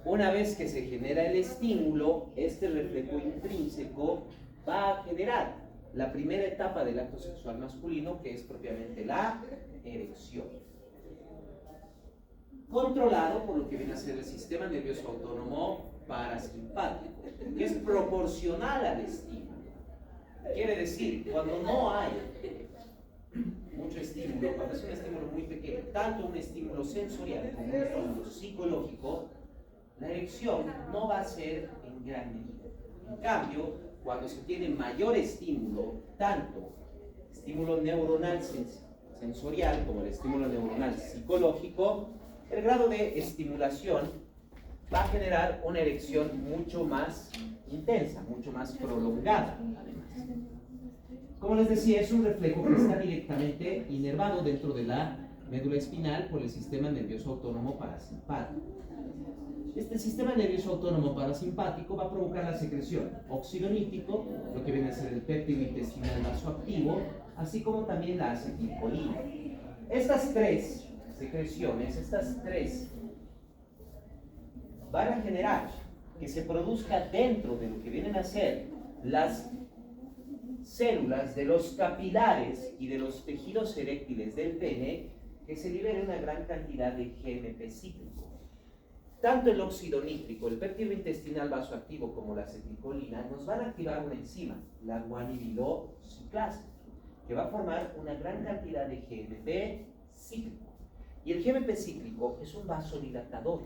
S1: Una vez que se genera el estímulo, este reflejo intrínseco va a generar la primera etapa del acto sexual masculino, que es propiamente la erección. Controlado por lo que viene a ser el sistema nervioso autónomo parasimpático, que es proporcional al estímulo. Quiere decir, cuando no hay mucho estímulo, cuando es un estímulo muy pequeño, tanto un estímulo sensorial como un estímulo psicológico, la erección no va a ser en gran medida. En cambio, cuando se tiene mayor estímulo, tanto estímulo neuronal sensorial como el estímulo neuronal psicológico, el grado de estimulación va a generar una erección mucho más intensa, mucho más prolongada, además. Como les decía, es un reflejo que está directamente inervado dentro de la médula espinal por el sistema nervioso autónomo parasimpático. Este sistema nervioso autónomo parasimpático va a provocar la secreción óxido nítrico, lo que viene a ser el péptido intestinal vasoactivo, así como también la acetilcolina. Estas tres secreciones, estas tres van a generar que se produzca dentro de lo que vienen a ser las células de los capilares y de los tejidos eréctiles del pene, que se libere una gran cantidad de GMP cíclico. Tanto el óxido nítrico, el péptido intestinal vasoactivo, como la acetilcolina nos van a activar una enzima, la guanidilociclasa, que va a formar una gran cantidad de GMP cíclico. Y el GMP cíclico es un vasodilatador.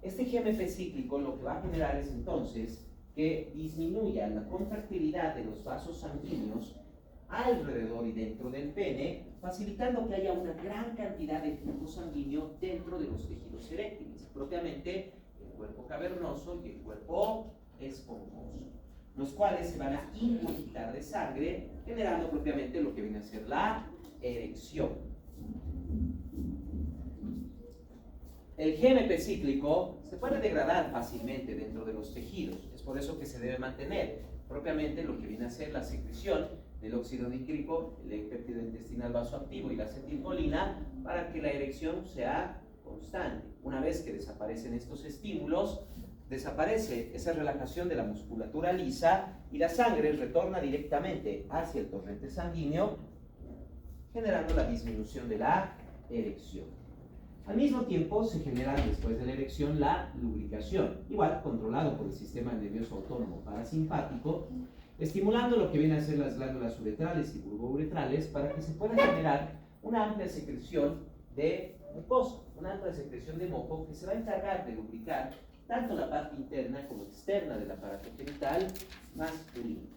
S1: Este GMP cíclico lo que va a generar es entonces que disminuya la contractilidad de los vasos sanguíneos alrededor y dentro del pene, facilitando que haya una gran cantidad de flujo sanguíneo dentro de los tejidos eréctiles, propiamente el cuerpo cavernoso y el cuerpo esponjoso, los cuales se van a ingurgitar de sangre, generando propiamente lo que viene a ser la erección. El GMP cíclico se puede degradar fácilmente dentro de los tejidos, es por eso que se debe mantener propiamente lo que viene a ser la secreción del óxido nítrico, el péptido intestinal vasoactivo y la acetilcolina, para que la erección sea constante. Una vez que desaparecen estos estímulos, desaparece esa relajación de la musculatura lisa y la sangre retorna directamente hacia el torrente sanguíneo, generando la disminución de la erección. Al mismo tiempo se genera después de la erección la lubricación, igual controlado por el sistema nervioso autónomo parasimpático, estimulando lo que vienen a ser las glándulas uretrales y bulbouretrales para que se pueda generar una amplia secreción de mucosa, una amplia secreción de moco que se va a encargar de lubricar tanto la parte interna como externa del aparato genital masculino.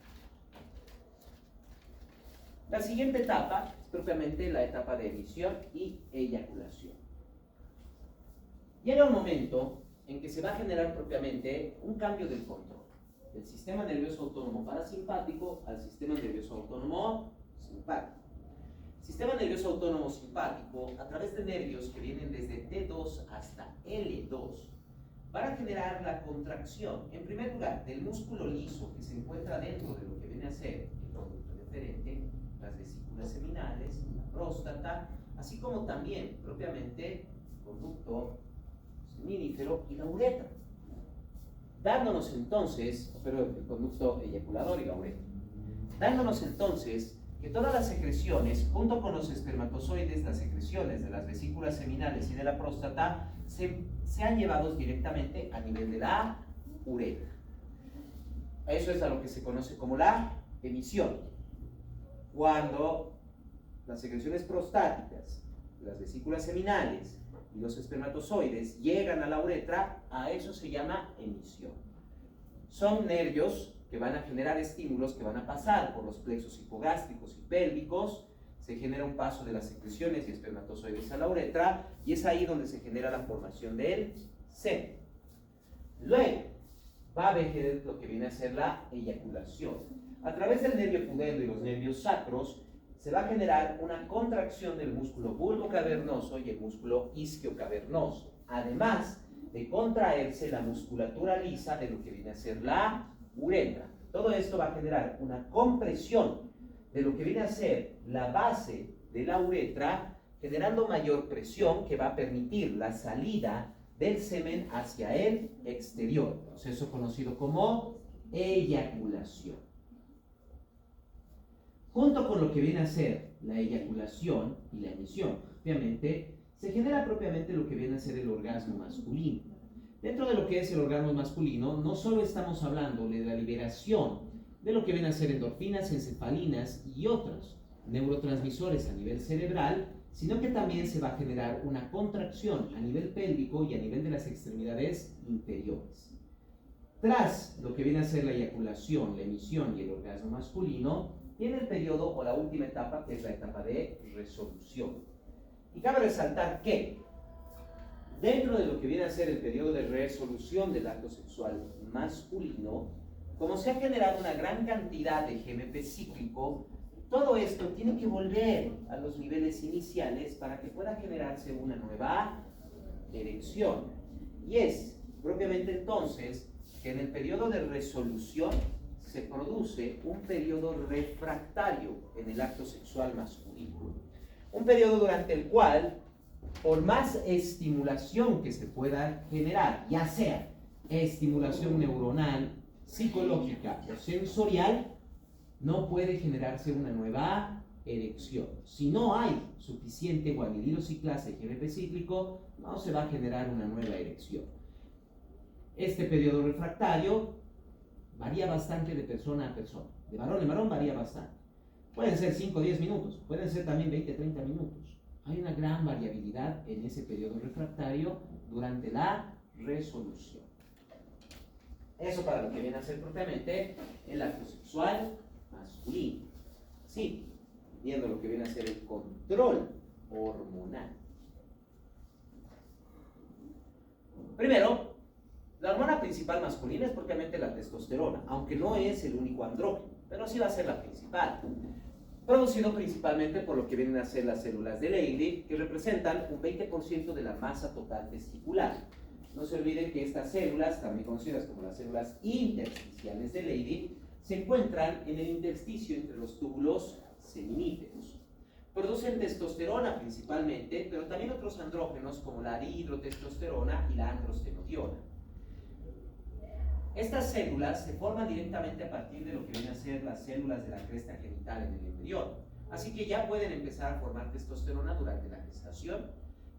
S1: La siguiente etapa es propiamente la etapa de emisión y eyaculación. Llega un momento en que se va a generar propiamente un cambio del control del sistema nervioso autónomo parasimpático al sistema nervioso autónomo simpático. El sistema nervioso autónomo simpático, a través de nervios que vienen desde T2 hasta L2, van a generar la contracción, en primer lugar, del músculo liso que se encuentra dentro de lo que viene a ser el conducto deferente, las vesículas seminales, la próstata, así como también propiamente el conducto seminífero y la uretra, dándonos entonces, el conducto eyaculador y la uretra, dándonos entonces que todas las secreciones, junto con los espermatozoides, las secreciones de las vesículas seminales y de la próstata, sean llevados directamente a nivel de la uretra. Eso es a lo que se conoce como la emisión. Cuando las secreciones prostáticas, las vesículas seminales y los espermatozoides llegan a la uretra, a eso se llama emisión. Son nervios que van a generar estímulos que van a pasar por los plexos hipogástricos y pélvicos, se genera un paso de las secreciones y espermatozoides a la uretra, y es ahí donde se genera la formación del semen. Luego va a haber lo que viene a ser la eyaculación. A través del nervio pudendo y los nervios sacros, se va a generar una contracción del músculo bulbocavernoso y el músculo isquiocavernoso, además de contraerse la musculatura lisa de lo que viene a ser la uretra. Todo esto va a generar una compresión de lo que viene a ser la base de la uretra, generando mayor presión que va a permitir la salida del semen hacia el exterior, proceso conocido como eyaculación. Junto con lo que viene a ser la eyaculación y la emisión, obviamente, se genera propiamente lo que viene a ser el orgasmo masculino. Dentro de lo que es el orgasmo masculino, no solo estamos hablando de la liberación de lo que viene a ser endorfinas, encefalinas y otros neurotransmisores a nivel cerebral, sino que también se va a generar una contracción a nivel pélvico y a nivel de las extremidades inferiores. Tras lo que viene a ser la eyaculación, la emisión y el orgasmo masculino, viene el periodo o la última etapa, que es la etapa de resolución. Y cabe resaltar que dentro de lo que viene a ser el periodo de resolución del acto sexual masculino, como se ha generado una gran cantidad de GMP cíclico, todo esto tiene que volver a los niveles iniciales para que pueda generarse una nueva erección. Y es propiamente entonces que en el periodo de resolución se produce un periodo refractario en el acto sexual masculino. Un periodo durante el cual por más estimulación que se pueda generar, ya sea estimulación neuronal, psicológica o sensorial, no puede generarse una nueva erección. Si no hay suficiente guanidino ciclasa y GNP cíclico, no se va a generar una nueva erección. Este periodo refractario varía bastante de persona a persona. De varón en varón varía bastante. Pueden ser 5 o 10 minutos, pueden ser también 20 o 30 minutos. Hay una gran variabilidad en ese periodo refractario durante la resolución. Eso para lo que viene a ser propiamente el acto sexual masculino. Sí, viendo lo que viene a ser el control hormonal. Primero, la hormona principal masculina es propiamente la testosterona, aunque no es el único andrógeno, pero sí va a ser la principal. Producido principalmente por lo que vienen a ser las células de Leydig, que representan un 20% de la masa total testicular. No se olviden que estas células, también conocidas como las células intersticiales de Leydig, se encuentran en el intersticio entre los túbulos seminíferos. Producen testosterona principalmente, pero también otros andrógenos como la dihidrotestosterona y la androstenodiona. Estas células se forman directamente a partir de lo que vienen a ser las células de la cresta genital en el embrión. Así que ya pueden empezar a formar testosterona durante la gestación.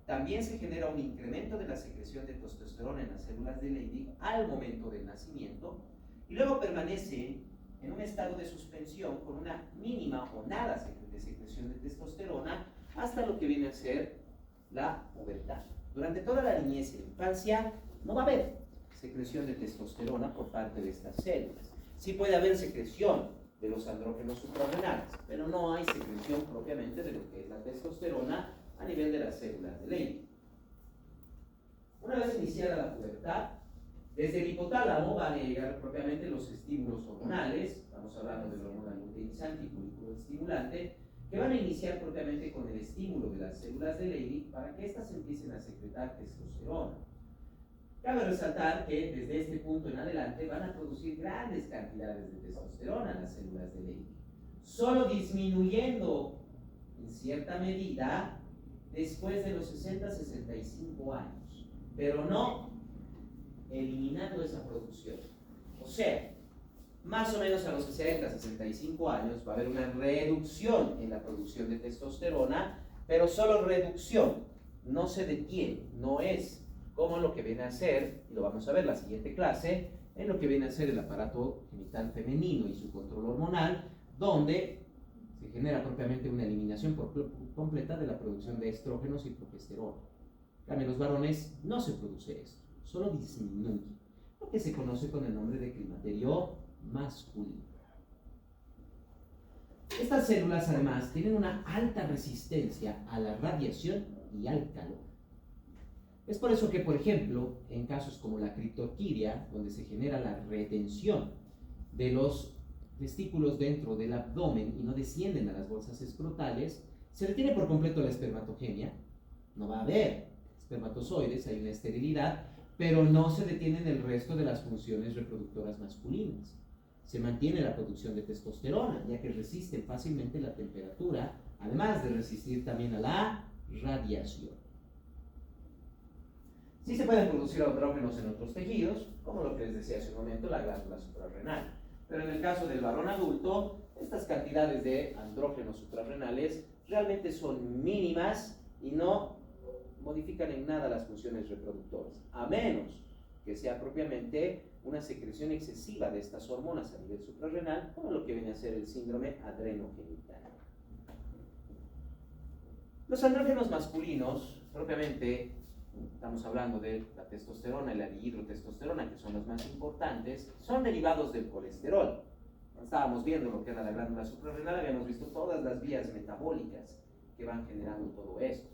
S1: También se genera un incremento de la secreción de testosterona en las células de Leydig al momento del nacimiento y luego permanecen en un estado de suspensión con una mínima o nada de secreción de testosterona hasta lo que viene a ser la pubertad. Durante toda la niñez y la infancia no va a haber secreción de testosterona por parte de estas células. Sí puede haber secreción de los andrógenos suprarrenales, pero no hay secreción propiamente de lo que es la testosterona a nivel de las células de Leydig. Una vez iniciada la pubertad, desde el hipotálamo van a llegar propiamente los estímulos hormonales, estamos hablando de la hormona luteinizante y foliculoestimulante, que van a iniciar propiamente con el estímulo de las células de Leydig para que éstas empiecen a secretar testosterona. Cabe resaltar que desde este punto en adelante van a producir grandes cantidades de testosterona las células de Leydig, solo disminuyendo en cierta medida después de los 60-65 años, pero no eliminando esa producción. O sea, más o menos a los 60-65 años va a haber una reducción en la producción de testosterona, pero solo reducción, no se detiene, no es como lo que viene a ser, y lo vamos a ver en la siguiente clase, en lo que viene a ser el aparato genital femenino y su control hormonal, donde se genera propiamente una eliminación completa de la producción de estrógenos y progesterona. En los varones no se produce esto, solo disminuye, lo que se conoce con el nombre de climaterio masculino. Estas células además tienen una alta resistencia a la radiación y al calor. Es por eso que, por ejemplo, en casos como la criptorquidia, donde se genera la retención de los testículos dentro del abdomen y no descienden a las bolsas escrotales, se retiene por completo la espermatogenia, no va a haber espermatozoides, hay una esterilidad, pero no se detienen el resto de las funciones reproductoras masculinas. Se mantiene la producción de testosterona, ya que resisten fácilmente la temperatura, además de resistir también a la radiación. Sí se pueden producir andrógenos en otros tejidos, como lo que les decía hace un momento, la glándula suprarrenal. Pero en el caso del varón adulto, estas cantidades de andrógenos suprarrenales realmente son mínimas y no modifican en nada las funciones reproductoras, a menos que sea propiamente una secreción excesiva de estas hormonas a nivel suprarrenal, como lo que viene a ser el síndrome adrenogenital. Los andrógenos masculinos, propiamente, estamos hablando de la testosterona y la dihidrotestosterona, que son los más importantes, son derivados del colesterol. Estábamos viendo lo que era la glándula suprarrenal, habíamos visto todas las vías metabólicas que van generando todo esto.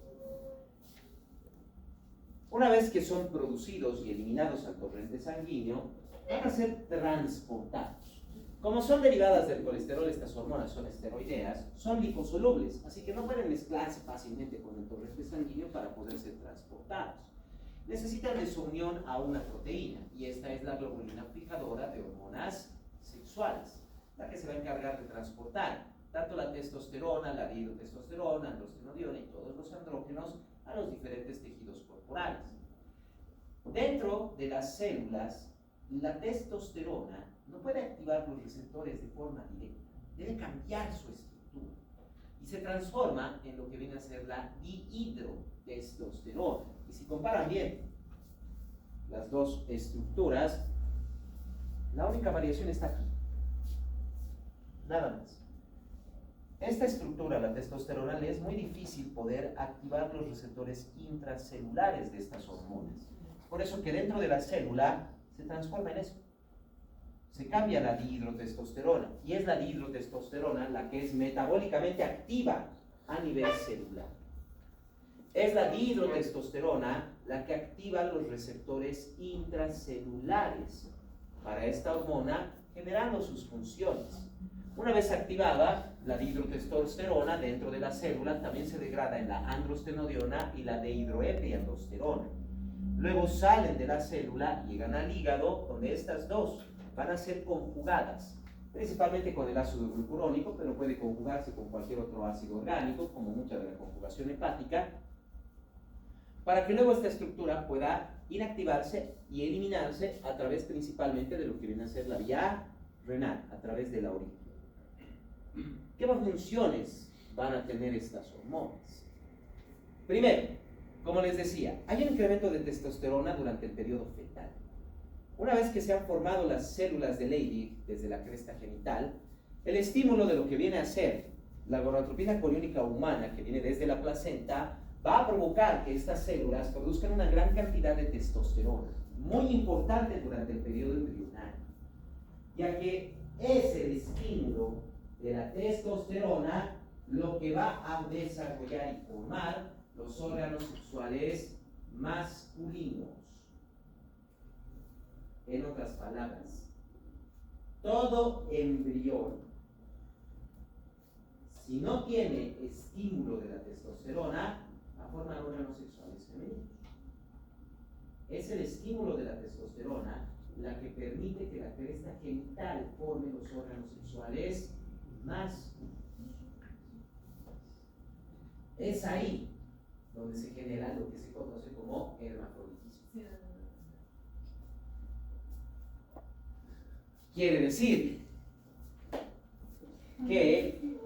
S1: Una vez que son producidos y eliminados al torrente sanguíneo, van a ser transportados. Como son derivadas del colesterol, estas hormonas son esteroideas, son liposolubles, así que no pueden mezclarse fácilmente con el torrente sanguíneo para poder ser transportados. Necesitan de su unión a una proteína, y esta es la globulina fijadora de hormonas sexuales, la que se va a encargar de transportar tanto la testosterona, la dihidrotestosterona, androstenodiona y todos los andrógenos a los diferentes corporales. Dentro de las células, la testosterona no puede activar los receptores de forma directa, debe cambiar su estructura y se transforma en lo que viene a ser la dihidrotestosterona. Y si comparan bien las dos estructuras, la única variación está aquí, nada más. Esta estructura, la testosterona, le es muy difícil poder activar los receptores intracelulares de estas hormonas. Por eso que dentro de la célula se transforma en eso. Se cambia la dihidrotestosterona, y es la dihidrotestosterona la que es metabólicamente activa a nivel celular. Es la dihidrotestosterona la que activa los receptores intracelulares para esta hormona, generando sus funciones. Una vez activada, la dihidrotestosterona dentro de la célula también se degrada en la androstenodiona y la dehidroepiandrosterona. Luego salen de la célula, llegan al hígado, donde estas dos van a ser conjugadas, principalmente con el ácido glucurónico, pero puede conjugarse con cualquier otro ácido orgánico, como mucha de la conjugación hepática, para que luego esta estructura pueda inactivarse y eliminarse a través principalmente de lo que viene a ser la vía renal, a través de la orina. ¿Qué funciones van a tener estas hormonas? Primero, como les decía, hay un incremento de testosterona durante el periodo fetal. Una vez que se han formado las células de Leydig desde la cresta genital, el estímulo de lo que viene a ser la gonadotropina coriónica humana, que viene desde la placenta, va a provocar que estas células produzcan una gran cantidad de testosterona, muy importante durante el periodo embrionario, ya que es el estímulo de la testosterona lo que va a desarrollar y formar los órganos sexuales masculinos. En otras palabras, todo embrión, si no tiene estímulo de la testosterona, va a formar órganos sexuales femeninos. Es el estímulo de la testosterona la que permite que la cresta genital forme los órganos sexuales masculinos. Es ahí donde se genera lo que se conoce como hermafroditismo. Quiere decir que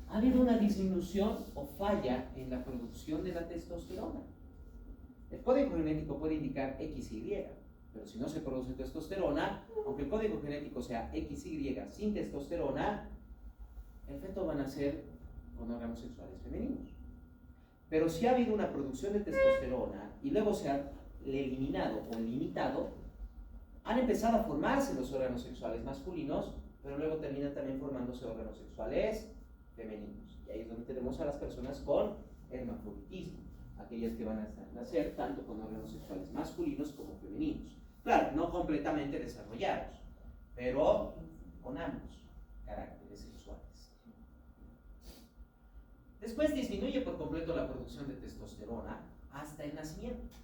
S1: ha habido una disminución o falla en la producción de la testosterona. El código genético puede indicar XY, pero si no se produce testosterona, aunque el código genético sea XY sin testosterona, el feto va a nacer con órganos sexuales femeninos. Pero si ha habido una producción de testosterona y luego se ha eliminado o limitado, han empezado a formarse los órganos sexuales masculinos, pero luego terminan también formándose órganos sexuales femeninos. Y ahí es donde tenemos a las personas con hermafroditismo, aquellas que van a nacer tanto con órganos sexuales masculinos como femeninos. Claro, no completamente desarrollados, pero con ambos caracteres sexuales. Después disminuye por completo la producción de testosterona hasta el nacimiento.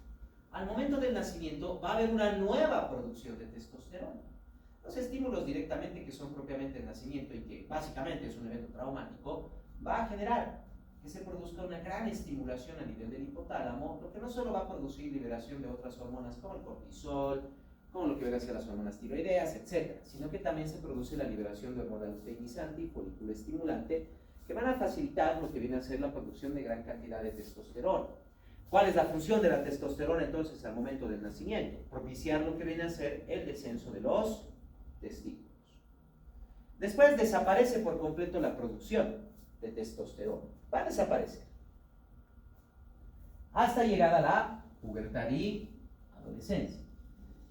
S1: Al momento del nacimiento va a haber una nueva producción de testosterona. Los estímulos directamente que son propiamente el nacimiento y que básicamente es un evento traumático, va a generar que se produzca una gran estimulación a nivel del hipotálamo, lo que no solo va a producir liberación de otras hormonas como el cortisol, como lo que viene a ser las hormonas tiroideas, etc., sino que también se produce la liberación de hormona luteinizante y folículo estimulante, que van a facilitar lo que viene a ser la producción de gran cantidad de testosterona. ¿Cuál es la función de la testosterona entonces al momento del nacimiento? Propiciar lo que viene a ser el descenso de los testículos. Después desaparece por completo la producción de testosterona. Va a desaparecer hasta llegar a la pubertad y adolescencia,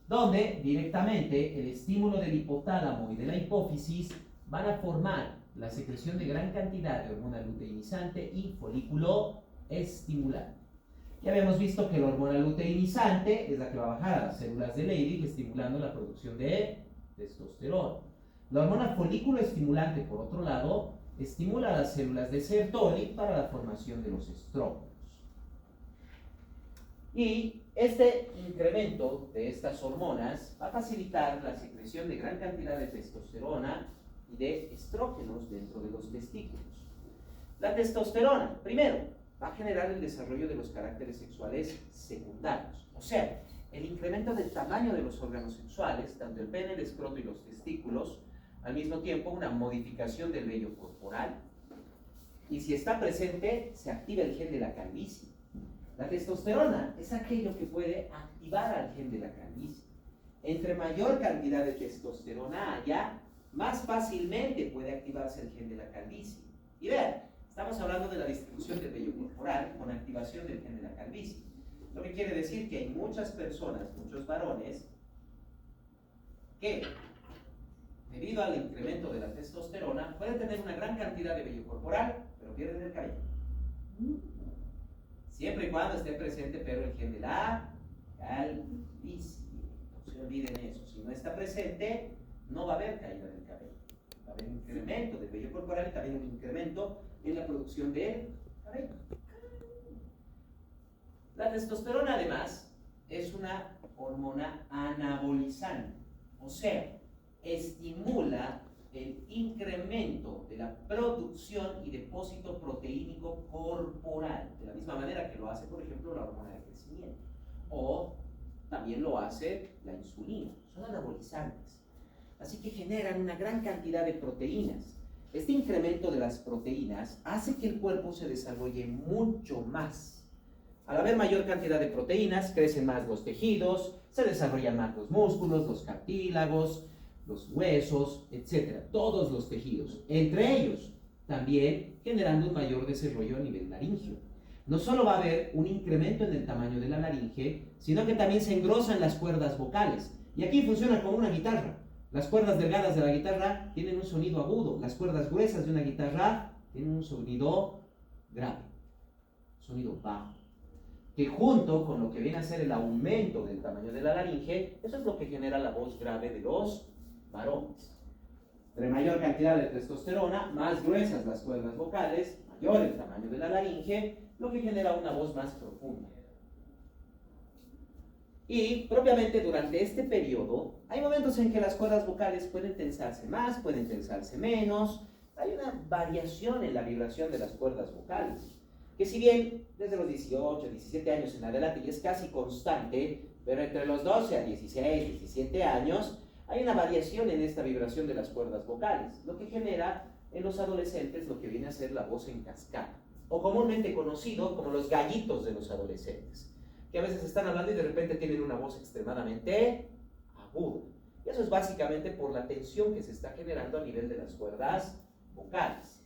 S1: donde directamente el estímulo del hipotálamo y de la hipófisis van a formar la secreción de gran cantidad de hormona luteinizante y folículo estimulante. Ya habíamos visto que la hormona luteinizante es la que va a bajar a las células de Leydig, estimulando la producción de testosterona. La hormona folículo estimulante, por otro lado, estimula las células de Sertoli para la formación de los estrógenos. Y este incremento de estas hormonas va a facilitar la secreción de gran cantidad de testosterona y de estrógenos dentro de los testículos. La testosterona, primero, va a generar el desarrollo de los caracteres sexuales secundarios. O sea, el incremento del tamaño de los órganos sexuales, tanto el pene, el escroto y los testículos, al mismo tiempo una modificación del vello corporal, y si está presente, se activa el gen de la calvicie. La testosterona es aquello que puede activar al gen de la calvicie. Entre mayor cantidad de testosterona haya, más fácilmente puede activarse el gen de la calvicie. Y vean, estamos hablando de la distribución del vello corporal con activación del gen de la calvicie. Lo que quiere decir que hay muchas personas, muchos varones, que debido al incremento de la testosterona pueden tener una gran cantidad de vello corporal, pero pierden el cabello. Siempre y cuando esté presente, pero el gen de la calvicie. No se olviden eso. Si no está presente, no va a haber caída del cabello. Va a haber un incremento del vello corporal y también un incremento en la producción del cabello. La testosterona, además, es una hormona anabolizante, o sea, estimula el incremento de la producción y depósito proteínico corporal, de la misma manera que lo hace, por ejemplo, la hormona de crecimiento, o también lo hace la insulina. Son anabolizantes, así que generan una gran cantidad de proteínas. Este incremento de las proteínas hace que el cuerpo se desarrolle mucho más. Al haber mayor cantidad de proteínas, crecen más los tejidos, se desarrollan más los músculos, los cartílagos, los huesos, etc. Todos los tejidos, entre ellos también generando un mayor desarrollo a nivel laringio. No solo va a haber un incremento en el tamaño de la laringe, sino que también se engrosan las cuerdas vocales. Y aquí funciona como una guitarra. Las cuerdas delgadas de la guitarra tienen un sonido agudo, las cuerdas gruesas de una guitarra tienen un sonido grave, sonido bajo, que junto con lo que viene a ser el aumento del tamaño de la laringe, eso es lo que genera la voz grave de los varones. Entre mayor cantidad de testosterona, más gruesas las cuerdas vocales, mayor el tamaño de la laringe, lo que genera una voz más profunda. Y propiamente durante este periodo, hay momentos en que las cuerdas vocales pueden tensarse más, pueden tensarse menos. Hay una variación en la vibración de las cuerdas vocales, que si bien desde los 18, 17 años en adelante ya es casi constante, pero entre los 12 a 16, 17 años, hay una variación en esta vibración de las cuerdas vocales, lo que genera en los adolescentes lo que viene a ser la voz en cascada, o comúnmente conocido como los gallitos de los adolescentes, que a veces están hablando y de repente tienen una voz extremadamente aguda. Y eso es básicamente por la tensión que se está generando a nivel de las cuerdas vocales.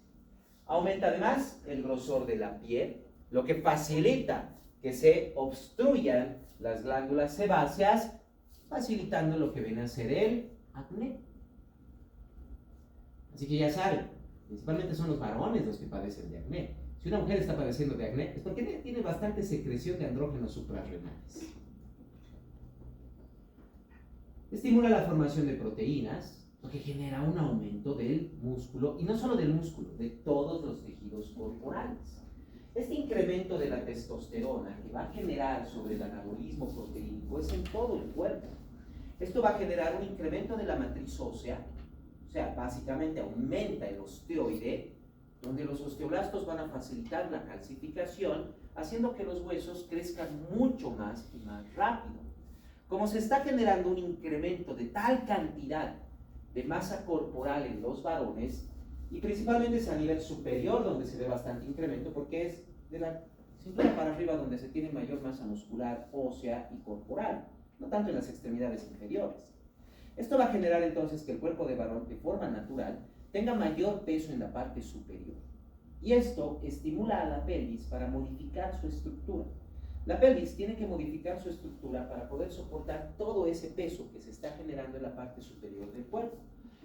S1: Aumenta además el grosor de la piel, lo que facilita que se obstruyan las glándulas sebáceas, facilitando lo que viene a ser el acné. Así que ya saben, principalmente son los varones los que padecen de acné. Si una mujer está padeciendo de acné, es porque tiene bastante secreción de andrógenos suprarrenales. Estimula la formación de proteínas, lo que genera un aumento del músculo, y no solo del músculo, de todos los tejidos corporales. Este incremento de la testosterona que va a generar sobre el anabolismo proteínico es en todo el cuerpo. Esto va a generar un incremento de la matriz ósea, o sea, básicamente aumenta el osteoide, donde los osteoblastos van a facilitar la calcificación, haciendo que los huesos crezcan mucho más y más rápido. Como se está generando un incremento de tal cantidad de masa corporal en los varones, y principalmente es a nivel superior donde se ve bastante incremento, porque es de la cintura para arriba donde se tiene mayor masa muscular, ósea y corporal, no tanto en las extremidades inferiores. Esto va a generar entonces que el cuerpo de varón de forma natural tenga mayor peso en la parte superior. Y esto estimula a la pelvis para modificar su estructura. La pelvis tiene que modificar su estructura para poder soportar todo ese peso que se está generando en la parte superior del cuerpo.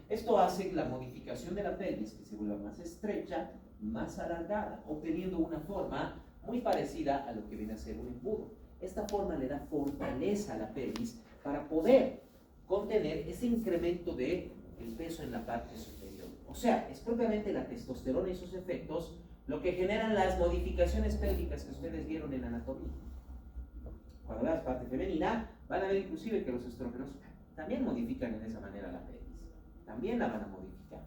S1: Esto hace la modificación de la pelvis que se vuelva más estrecha, más alargada, obteniendo una forma muy parecida a lo que viene a ser un embudo. Esta forma le da fortaleza a la pelvis para poder contener ese incremento del peso en la parte superior. O sea, es propiamente la testosterona y sus efectos lo que generan las modificaciones pélvicas que ustedes vieron en anatomía. Cuando veas parte femenina, van a ver inclusive que los estrógenos también modifican en esa manera la pelvis. También la van a modificar.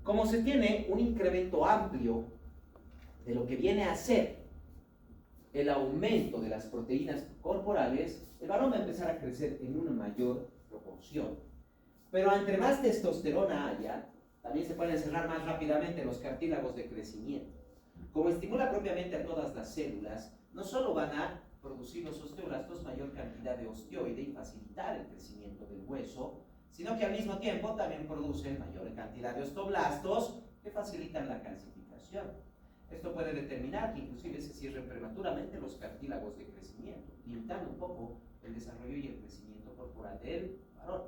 S1: Como se tiene un incremento amplio de lo que viene a ser el aumento de las proteínas corporales, el varón va a empezar a crecer en una mayor proporción. Pero entre más testosterona haya, también se pueden cerrar más rápidamente los cartílagos de crecimiento. Como estimula propiamente a todas las células, no solo van a producir los osteoblastos mayor cantidad de osteoide y facilitar el crecimiento del hueso, sino que al mismo tiempo también producen mayor cantidad de osteoblastos que facilitan la calcificación. Esto puede determinar que inclusive se cierren prematuramente los cartílagos de crecimiento, limitando un poco el desarrollo y el crecimiento corporal del varón.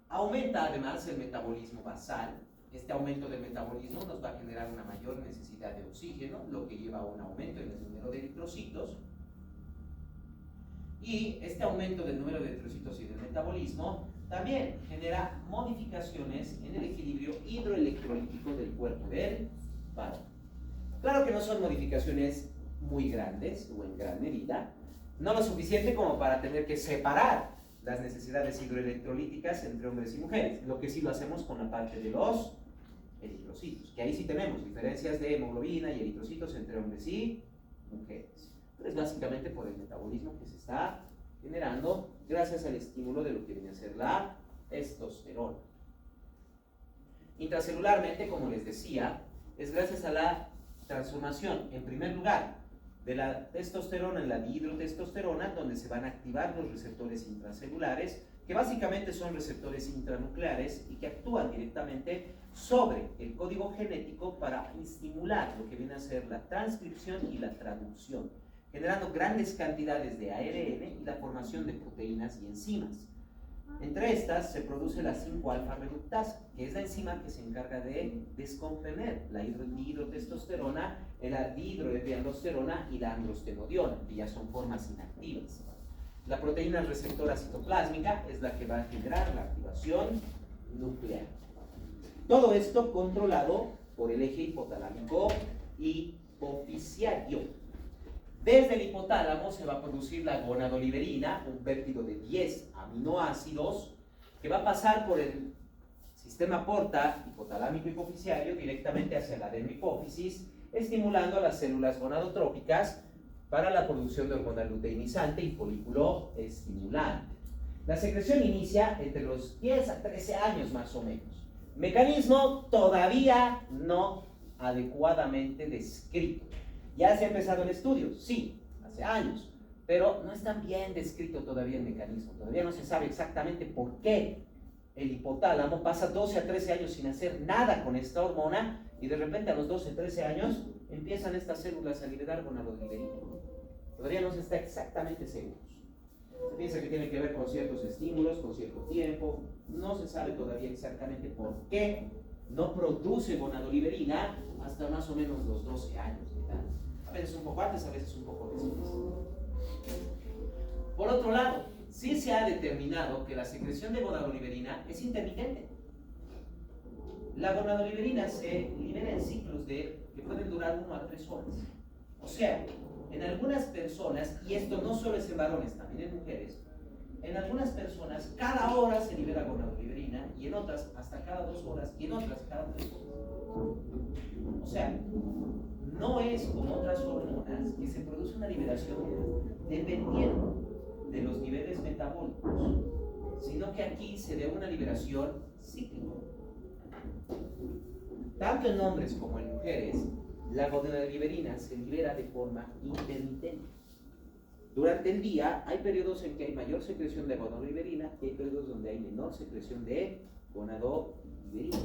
S1: Aumenta además el metabolismo basal. Este aumento del metabolismo nos va a generar una mayor necesidad de oxígeno, lo que lleva a un aumento en el número de eritrocitos. Y este aumento del número de eritrocitos y del metabolismo también genera modificaciones en el equilibrio hidroelectrolítico del cuerpo del varón. Claro que no son modificaciones muy grandes o en gran medida, no lo suficiente como para tener que separar las necesidades hidroelectrolíticas entre hombres y mujeres, lo que sí lo hacemos con la parte de los eritrocitos, que ahí sí tenemos diferencias de hemoglobina y eritrocitos entre hombres y mujeres. Pero es básicamente por el metabolismo que se está generando gracias al estímulo de lo que viene a ser la testosterona. Intracelularmente, como les decía, es gracias a la transformación, en primer lugar, de la testosterona en la dihidrotestosterona, donde se van a activar los receptores intracelulares, que básicamente son receptores intranucleares y que actúan directamente sobre el código genético para estimular lo que viene a ser la transcripción y la traducción, generando grandes cantidades de ARN y la formación de proteínas y enzimas. Entre estas se produce la 5-alfa reductasa, que es la enzima que se encarga de descomponer la dihidrotestosterona, la dihidroepiandrosterona y la androstenodiona, que ya son formas inactivas. La proteína receptora citoplásmica es la que va a generar la activación nuclear. Todo esto controlado por el eje hipotalámico hipofisiario. Desde el hipotálamo se va a producir la gonadoliberina, un péptido de 10 aminoácidos, que va a pasar por el sistema porta hipotalámico hipofisiario directamente hacia la dermihipófisis, estimulando a las células gonadotrópicas para la producción de hormona luteinizante y folículo estimulante. La secreción inicia entre los 10 a 13 años más o menos. Mecanismo todavía no adecuadamente descrito. ¿Ya se ha empezado el estudio? Sí, hace años, pero no está bien descrito todavía el mecanismo. Todavía no se sabe exactamente por qué el hipotálamo pasa 12 a 13 años sin hacer nada con esta hormona y de repente a los 12 a 13 años empiezan estas células a liberar gonadoliberina. Todavía no se está exactamente seguros. Se piensa que tiene que ver con ciertos estímulos, con cierto tiempo. No se sabe todavía exactamente por qué no produce gonadoliberina hasta más o menos los 12 años de edad. A veces un poco antes, a veces un poco después. Por otro lado, sí se ha determinado que la secreción de gonadoliberina es intermitente. La gonadoliberina se libera en ciclos que pueden durar 1 a 3 horas. O sea, en algunas personas, y esto no solo es en varones, también en mujeres, en algunas personas cada hora se libera gonadoliberina y en otras hasta cada 2 horas y en otras cada 3 horas. O sea, no es como otras hormonas que se produce una liberación dependiendo de los niveles metabólicos, sino que aquí se da una liberación cíclica. Tanto en hombres como en mujeres, la gonadoliberina se libera de forma intermitente. Durante el día hay periodos en que hay mayor secreción de gonadoliberina y hay periodos donde hay menor secreción de gonadoliberina.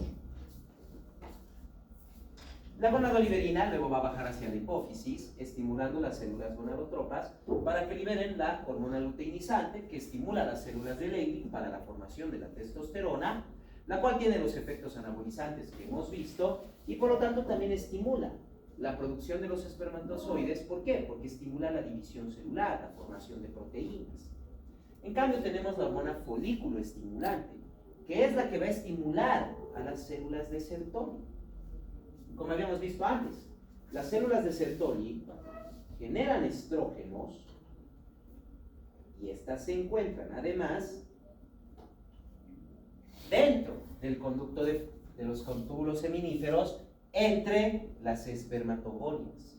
S1: La gonadoliberina luego va a bajar hacia la hipófisis, estimulando las células gonadotrópas para que liberen la hormona luteinizante que estimula las células de Leydig para la formación de la testosterona, la cual tiene los efectos anabolizantes que hemos visto y por lo tanto también estimula la producción de los espermatozoides. ¿Por qué? Porque estimula la división celular, la formación de proteínas. En cambio tenemos la hormona folículo estimulante, que es la que va a estimular a las células de Sertoli. Como habíamos visto antes, las células de Sertoli generan estrógenos y estas se encuentran además dentro del conducto de los túbulos seminíferos entre las espermatogonias.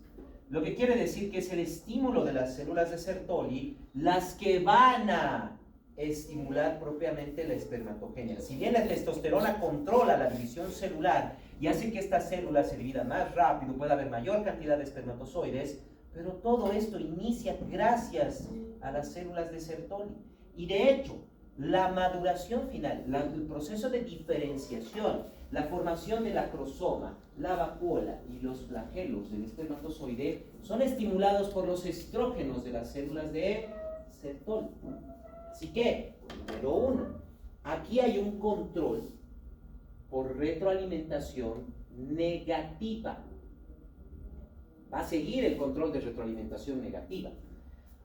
S1: Lo que quiere decir que es el estímulo de las células de Sertoli las que van a estimular propiamente la espermatogenia. Si bien la testosterona controla la división celular y hace que estas células se dividan más rápido, pueda haber mayor cantidad de espermatozoides, pero todo esto inicia gracias a las células de Sertoli. Y de hecho, la maduración final, el proceso de diferenciación, la formación del acrosoma, la vacuola y los flagelos del espermatozoide son estimulados por los estrógenos de las células de Sertoli. Así que, número uno, aquí hay un control por retroalimentación negativa. Va a seguir el control de retroalimentación negativa.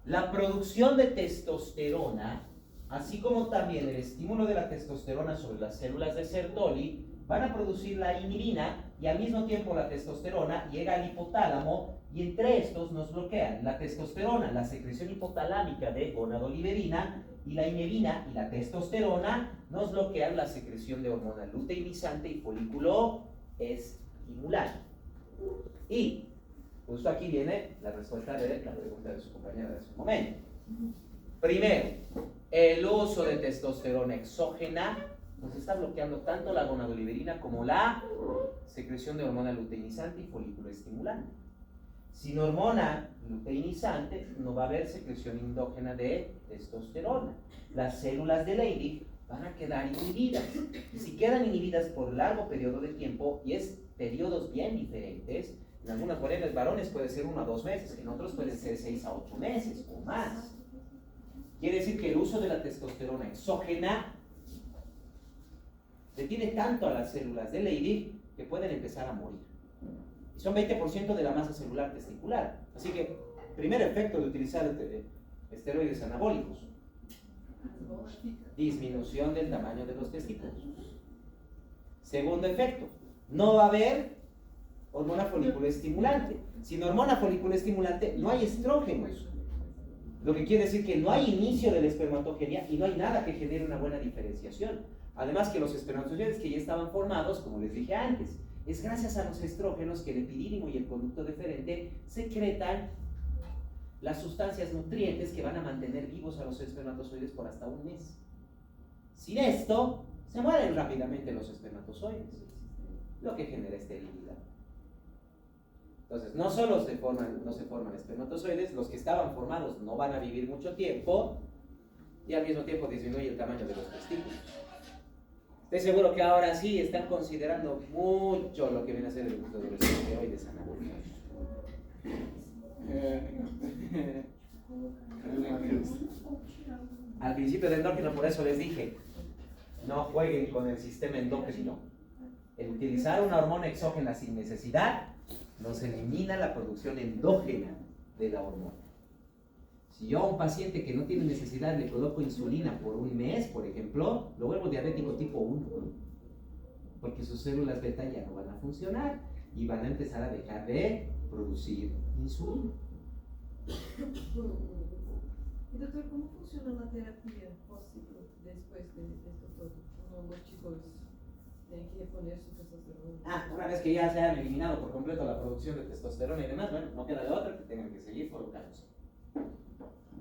S1: La producción de testosterona, así como también el estímulo de la testosterona sobre las células de Sertoli, van a producir la inhibina y al mismo tiempo la testosterona llega al hipotálamo y entre estos nos bloquean la testosterona, la secreción hipotalámica de gonadoliberina y la inhibina y la testosterona nos bloquean la secreción de hormona luteinizante y folículo estimulante. Y justo aquí viene la respuesta de la pregunta de su compañera de hace un momento. Primero, el uso de testosterona exógena nos está bloqueando tanto la gonadoliberina como la secreción de hormona luteinizante y folículo estimulante. Sin hormona luteinizante no va a haber secreción endógena de testosterona. Las células de Leydig van a quedar inhibidas. Y si quedan inhibidas por largo periodo de tiempo, y es periodos bien diferentes, en algunas mujeres varones puede ser 1 a 2 meses, en otros pueden ser 6 a 8 meses o más. Quiere decir que el uso de la testosterona exógena detiene tanto a las células de Leydig que pueden empezar a morir. Y son 20% de la masa celular testicular. Así que, primer efecto de utilizar esteroides anabólicos: disminución del tamaño de los testículos. Segundo efecto, no va a haber hormona folículo estimulante. Sin hormona folículo estimulante no hay estrógenos. Lo que quiere decir que no hay inicio de la espermatogenia y no hay nada que genere una buena diferenciación. Además que los espermatozoides que ya estaban formados, como les dije antes, es gracias a los estrógenos que el epidídimo y el conducto deferente secretan las sustancias nutrientes que van a mantener vivos a los espermatozoides por hasta 1 mes. Sin esto, se mueren rápidamente los espermatozoides, lo que genera esterilidad. Entonces, no solo no se forman espermatozoides, los que estaban formados no van a vivir mucho tiempo y al mismo tiempo disminuye el tamaño de los testículos. Estoy seguro que ahora sí están considerando mucho lo que viene a ser el uso de los esteroides anabólicos. Al principio del endocrino, por eso les dije, no jueguen con el sistema endocrino. El utilizar una hormona exógena sin necesidad nos elimina la producción endógena de la hormona. Si yo a un paciente que no tiene necesidad le coloco insulina por 1 mes, por ejemplo, lo vuelvo diabético tipo 1, porque sus células beta ya no van a funcionar y van a empezar a dejar de producir insulina.
S2: Y doctor, ¿cómo funciona la terapia post-ciclo después de esto todo? ¿Cómo los chicos tienen que poner su testosterona?
S1: Una vez que ya se han eliminado por completo la producción de testosterona y demás, bueno, no queda de otra que tengan que seguir colocándose.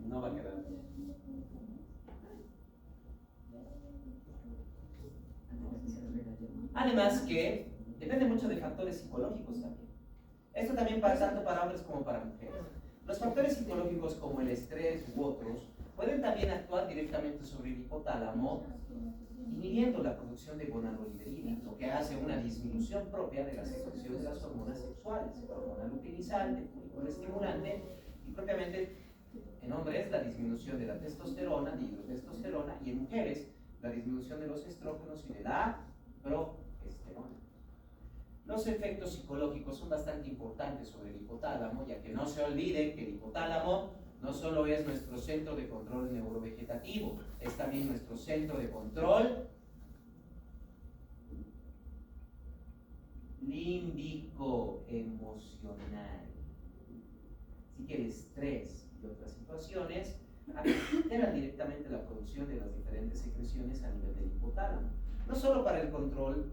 S1: No va a quedar. Además que depende mucho de factores psicológicos también. Esto también pasa tanto para hombres como para mujeres. Los factores psicológicos como el estrés u otros pueden también actuar directamente sobre el hipotálamo, inhibiendo la producción de gonadoliberina, lo que hace una disminución propia de la secreción de las hormonas sexuales, la hormona luteinizante, el folículo estimulante y propiamente en hombres la disminución de la testosterona, de hidrotestosterona, y en mujeres la disminución de los estrógenos y de la progesterona. Los efectos psicológicos son bastante importantes sobre el hipotálamo, ya que no se olviden que el hipotálamo no solo es nuestro centro de control neurovegetativo, es también nuestro centro de control límbico emocional. Así que el estrés y otras situaciones alteran directamente la producción de las diferentes secreciones a nivel del hipotálamo. No solo para el control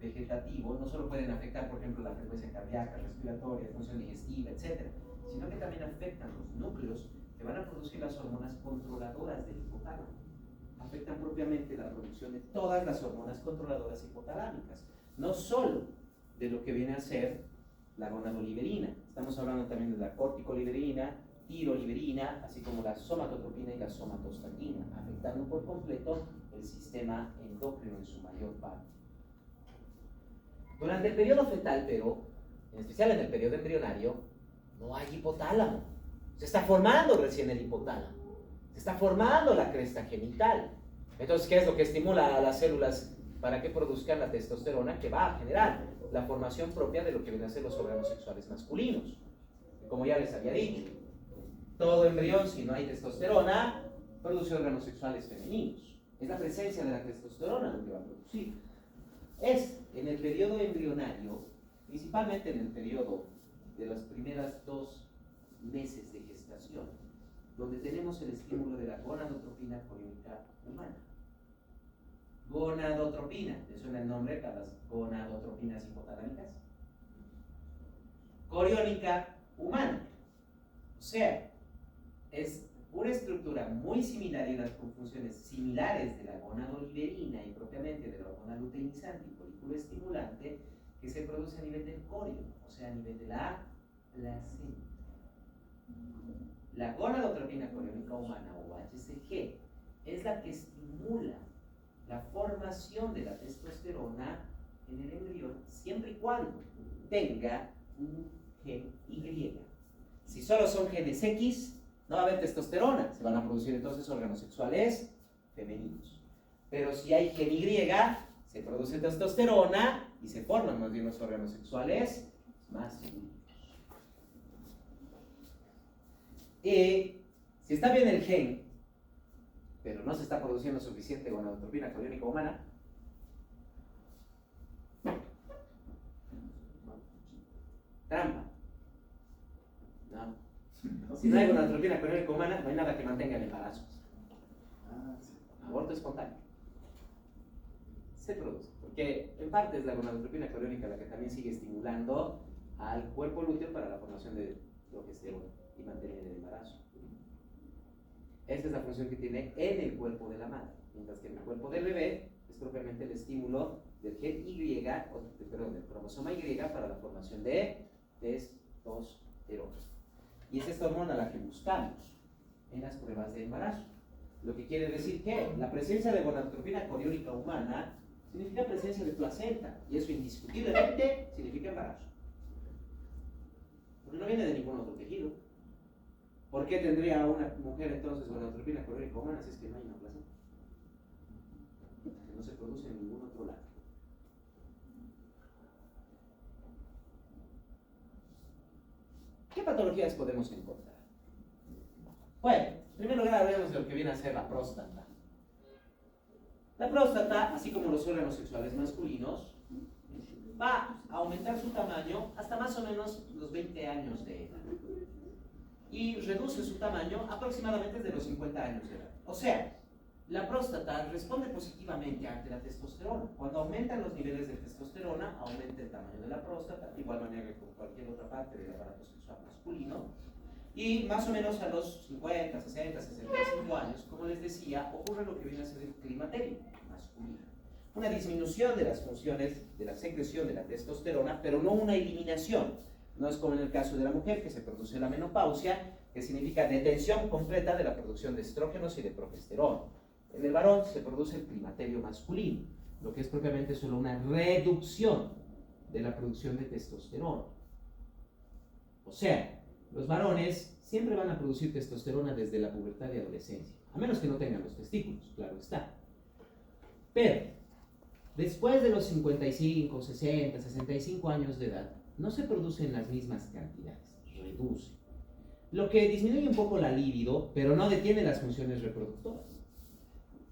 S1: vegetativo no solo pueden afectar, por ejemplo, la frecuencia cardíaca, respiratoria, función digestiva, etc., sino que también afectan los núcleos que van a producir las hormonas controladoras del hipotálamo. Afectan propiamente la producción de todas las hormonas controladoras hipotalámicas, no solo de lo que viene a ser la gonadoliberina. Estamos hablando también de la corticoliberina, tiroliberina, así como la somatotropina y la somatostatina, afectando por completo el sistema endocrino en su mayor parte. Durante el periodo fetal, pero, en especial en el periodo embrionario, no hay hipotálamo. Se está formando recién el hipotálamo. Se está formando la cresta genital. Entonces, ¿qué es lo que estimula a las células para que produzcan la testosterona que va a generar la formación propia de lo que vienen a ser los órganos sexuales masculinos? Como ya les había dicho, todo embrión, si no hay testosterona, produce órganos sexuales femeninos. Es la presencia de la testosterona lo que va a producir. Es en el periodo embrionario, principalmente en el periodo de las primeras 2 meses de gestación, donde tenemos el estímulo de la gonadotropina coriónica humana. Gonadotropina, ¿les suena el nombre a las gonadotropinas hipotalámicas? Coriónica humana. O sea, es una estructura muy similar y con funciones similares de la gonadoliberina y propiamente de la hormona luteinizante y folículo estimulante que se produce a nivel del corio, o sea, a nivel de la placenta. La gonadotropina coriónica humana o HCG es la que estimula la formación de la testosterona en el embrión siempre y cuando tenga un gen Y. Si solo son genes X, no va a haber testosterona, se van a producir entonces órganos sexuales femeninos. Pero si hay gen Y, se produce testosterona y se forman más bien los órganos sexuales masculinos. Si está bien el gen, pero no se está produciendo suficiente gonadotropina coriónica humana, trampa. No. Si no hay gonadotropina coriónica humana, no hay nada que mantenga el embarazo. Aborto espontáneo. Se produce, porque en parte es la gonadotropina coriónica la que también sigue estimulando al cuerpo lúteo para la formación de progesterona y mantener el embarazo. Esa es la función que tiene en el cuerpo de la madre, mientras que en el cuerpo del bebé es propiamente el estímulo del gen Y, del cromosoma Y para la formación de testosterona. Y es esta hormona la que buscamos en las pruebas de embarazo. Lo que quiere decir que la presencia de gonadotropina coriónica humana significa presencia de placenta, y eso indiscutiblemente significa embarazo. Porque no viene de ningún otro tejido. ¿Por qué tendría una mujer entonces gonadotropina coriónica humana si es que no hay una placenta? Que no se produce en ningún otro lado. ¿Qué patologías podemos encontrar? Bueno, en primer lugar hablemos de lo que viene a ser la próstata. La próstata, así como los órganos sexuales masculinos, va a aumentar su tamaño hasta más o menos los 20 años de edad. Y reduce su tamaño aproximadamente desde los 50 años de edad. O sea, la próstata responde positivamente ante la testosterona. Cuando aumentan los niveles de testosterona, aumenta el tamaño de la próstata, de igual manera que con cualquier otra parte del aparato sexual masculino. Y más o menos a los 50, 60, 65 años, como les decía, ocurre lo que viene a ser el climaterio masculino. Una disminución de las funciones de la secreción de la testosterona, pero no una eliminación. No es como en el caso de la mujer, que se produce la menopausia, que significa detención completa de la producción de estrógenos y de progesterona. En el varón se produce el climaterio masculino, lo que es propiamente solo una reducción de la producción de testosterona. O sea, los varones siempre van a producir testosterona desde la pubertad y adolescencia, a menos que no tengan los testículos, claro está. Pero, después de los 55, 60, 65 años de edad, no se producen las mismas cantidades, reduce. Lo que disminuye un poco la libido, pero no detiene las funciones reproductoras.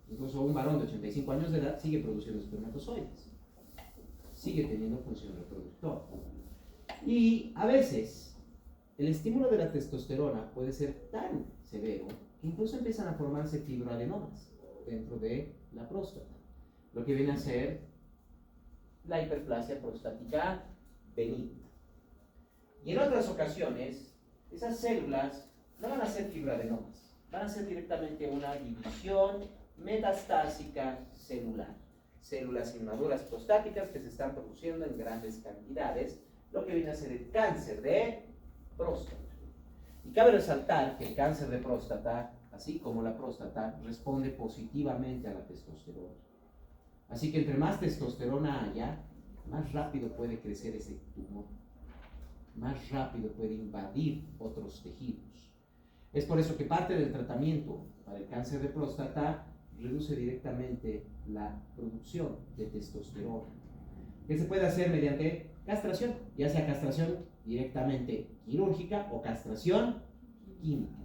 S1: Incluso un varón de 85 años de edad sigue produciendo espermatozoides, sigue teniendo función reproductora. Y a veces, el estímulo de la testosterona puede ser tan severo que incluso empiezan a formarse fibroadenomas dentro de la próstata, lo que viene a ser la hiperplasia prostática benigna. Y en otras ocasiones, esas células no van a ser fibroadenomas, van a ser directamente una división metastásica celular. Células inmaduras prostáticas que se están produciendo en grandes cantidades, lo que viene a ser el cáncer de próstata. Y cabe resaltar que el cáncer de próstata, así como la próstata, responde positivamente a la testosterona. Así que entre más testosterona haya, más rápido puede crecer ese tumor, más rápido puede invadir otros tejidos. Es por eso que parte del tratamiento para el cáncer de próstata reduce directamente la producción de testosterona, que se puede hacer mediante castración, ya sea castración directamente quirúrgica o castración química.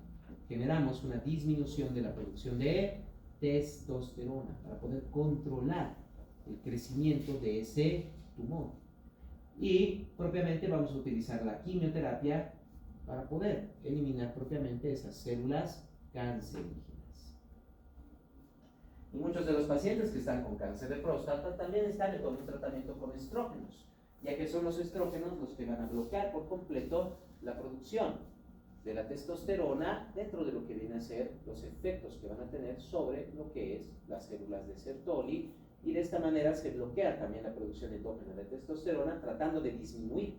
S1: Generamos una disminución de la producción de testosterona para poder controlar el crecimiento de ese tumor. Y propiamente vamos a utilizar la quimioterapia para poder eliminar propiamente esas células cancerígenas. Y muchos de los pacientes que están con cáncer de próstata también están con un tratamiento con estrógenos, ya que son los estrógenos los que van a bloquear por completo la producción de la testosterona dentro de lo que viene a ser los efectos que van a tener sobre lo que es las células de Sertoli, y de esta manera se bloquea también la producción endógena de testosterona, tratando de disminuir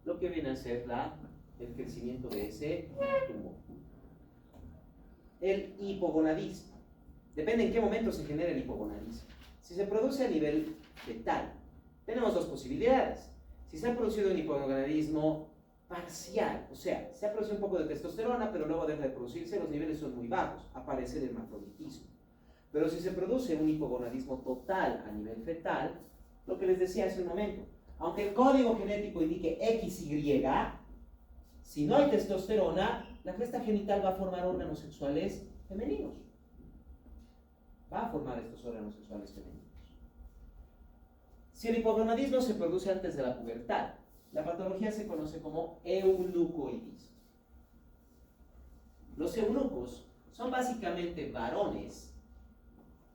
S1: lo que viene a ser el crecimiento de ese tumor. El hipogonadismo. Depende en qué momento se genera el hipogonadismo. Si se produce a nivel fetal, tenemos dos posibilidades. Si se ha producido un hipogonadismo parcial, o sea, se ha producido un poco de testosterona, pero luego deja de producirse, los niveles son muy bajos, aparece el hermafroditismo. Pero si se produce un hipogonadismo total a nivel fetal, lo que les decía hace un momento, aunque el código genético indique XY, si no hay testosterona, la cresta genital va a formar órganos sexuales femeninos. Va a formar estos órganos sexuales femeninos. Si el hipogonadismo se produce antes de la pubertad, la patología se conoce como eunucoidismo. Los eunucos son básicamente varones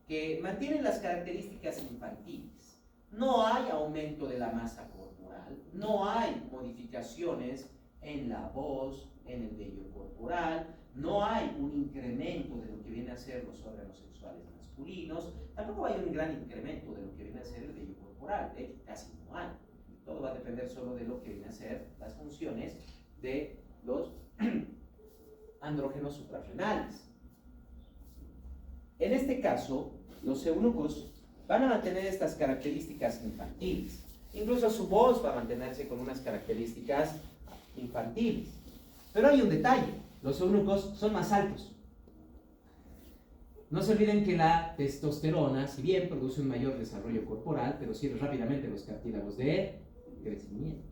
S1: que mantienen las características infantiles. No hay aumento de la masa corporal, no hay modificaciones en la voz, en el vello corporal, no hay un incremento de lo que viene a ser los órganos sexuales masculinos, tampoco hay un gran incremento de lo que viene a ser el vello corporal, de hecho casi no hay. Todo va a depender solo de lo que viene a ser las funciones de los andrógenos suprarrenales. En este caso, los eunucos van a mantener estas características infantiles. Incluso su voz va a mantenerse con unas características infantiles. Pero hay un detalle, los eunucos son más altos. No se olviden que la testosterona, si bien produce un mayor desarrollo corporal, pero cierra rápidamente los cartílagos de crecimiento.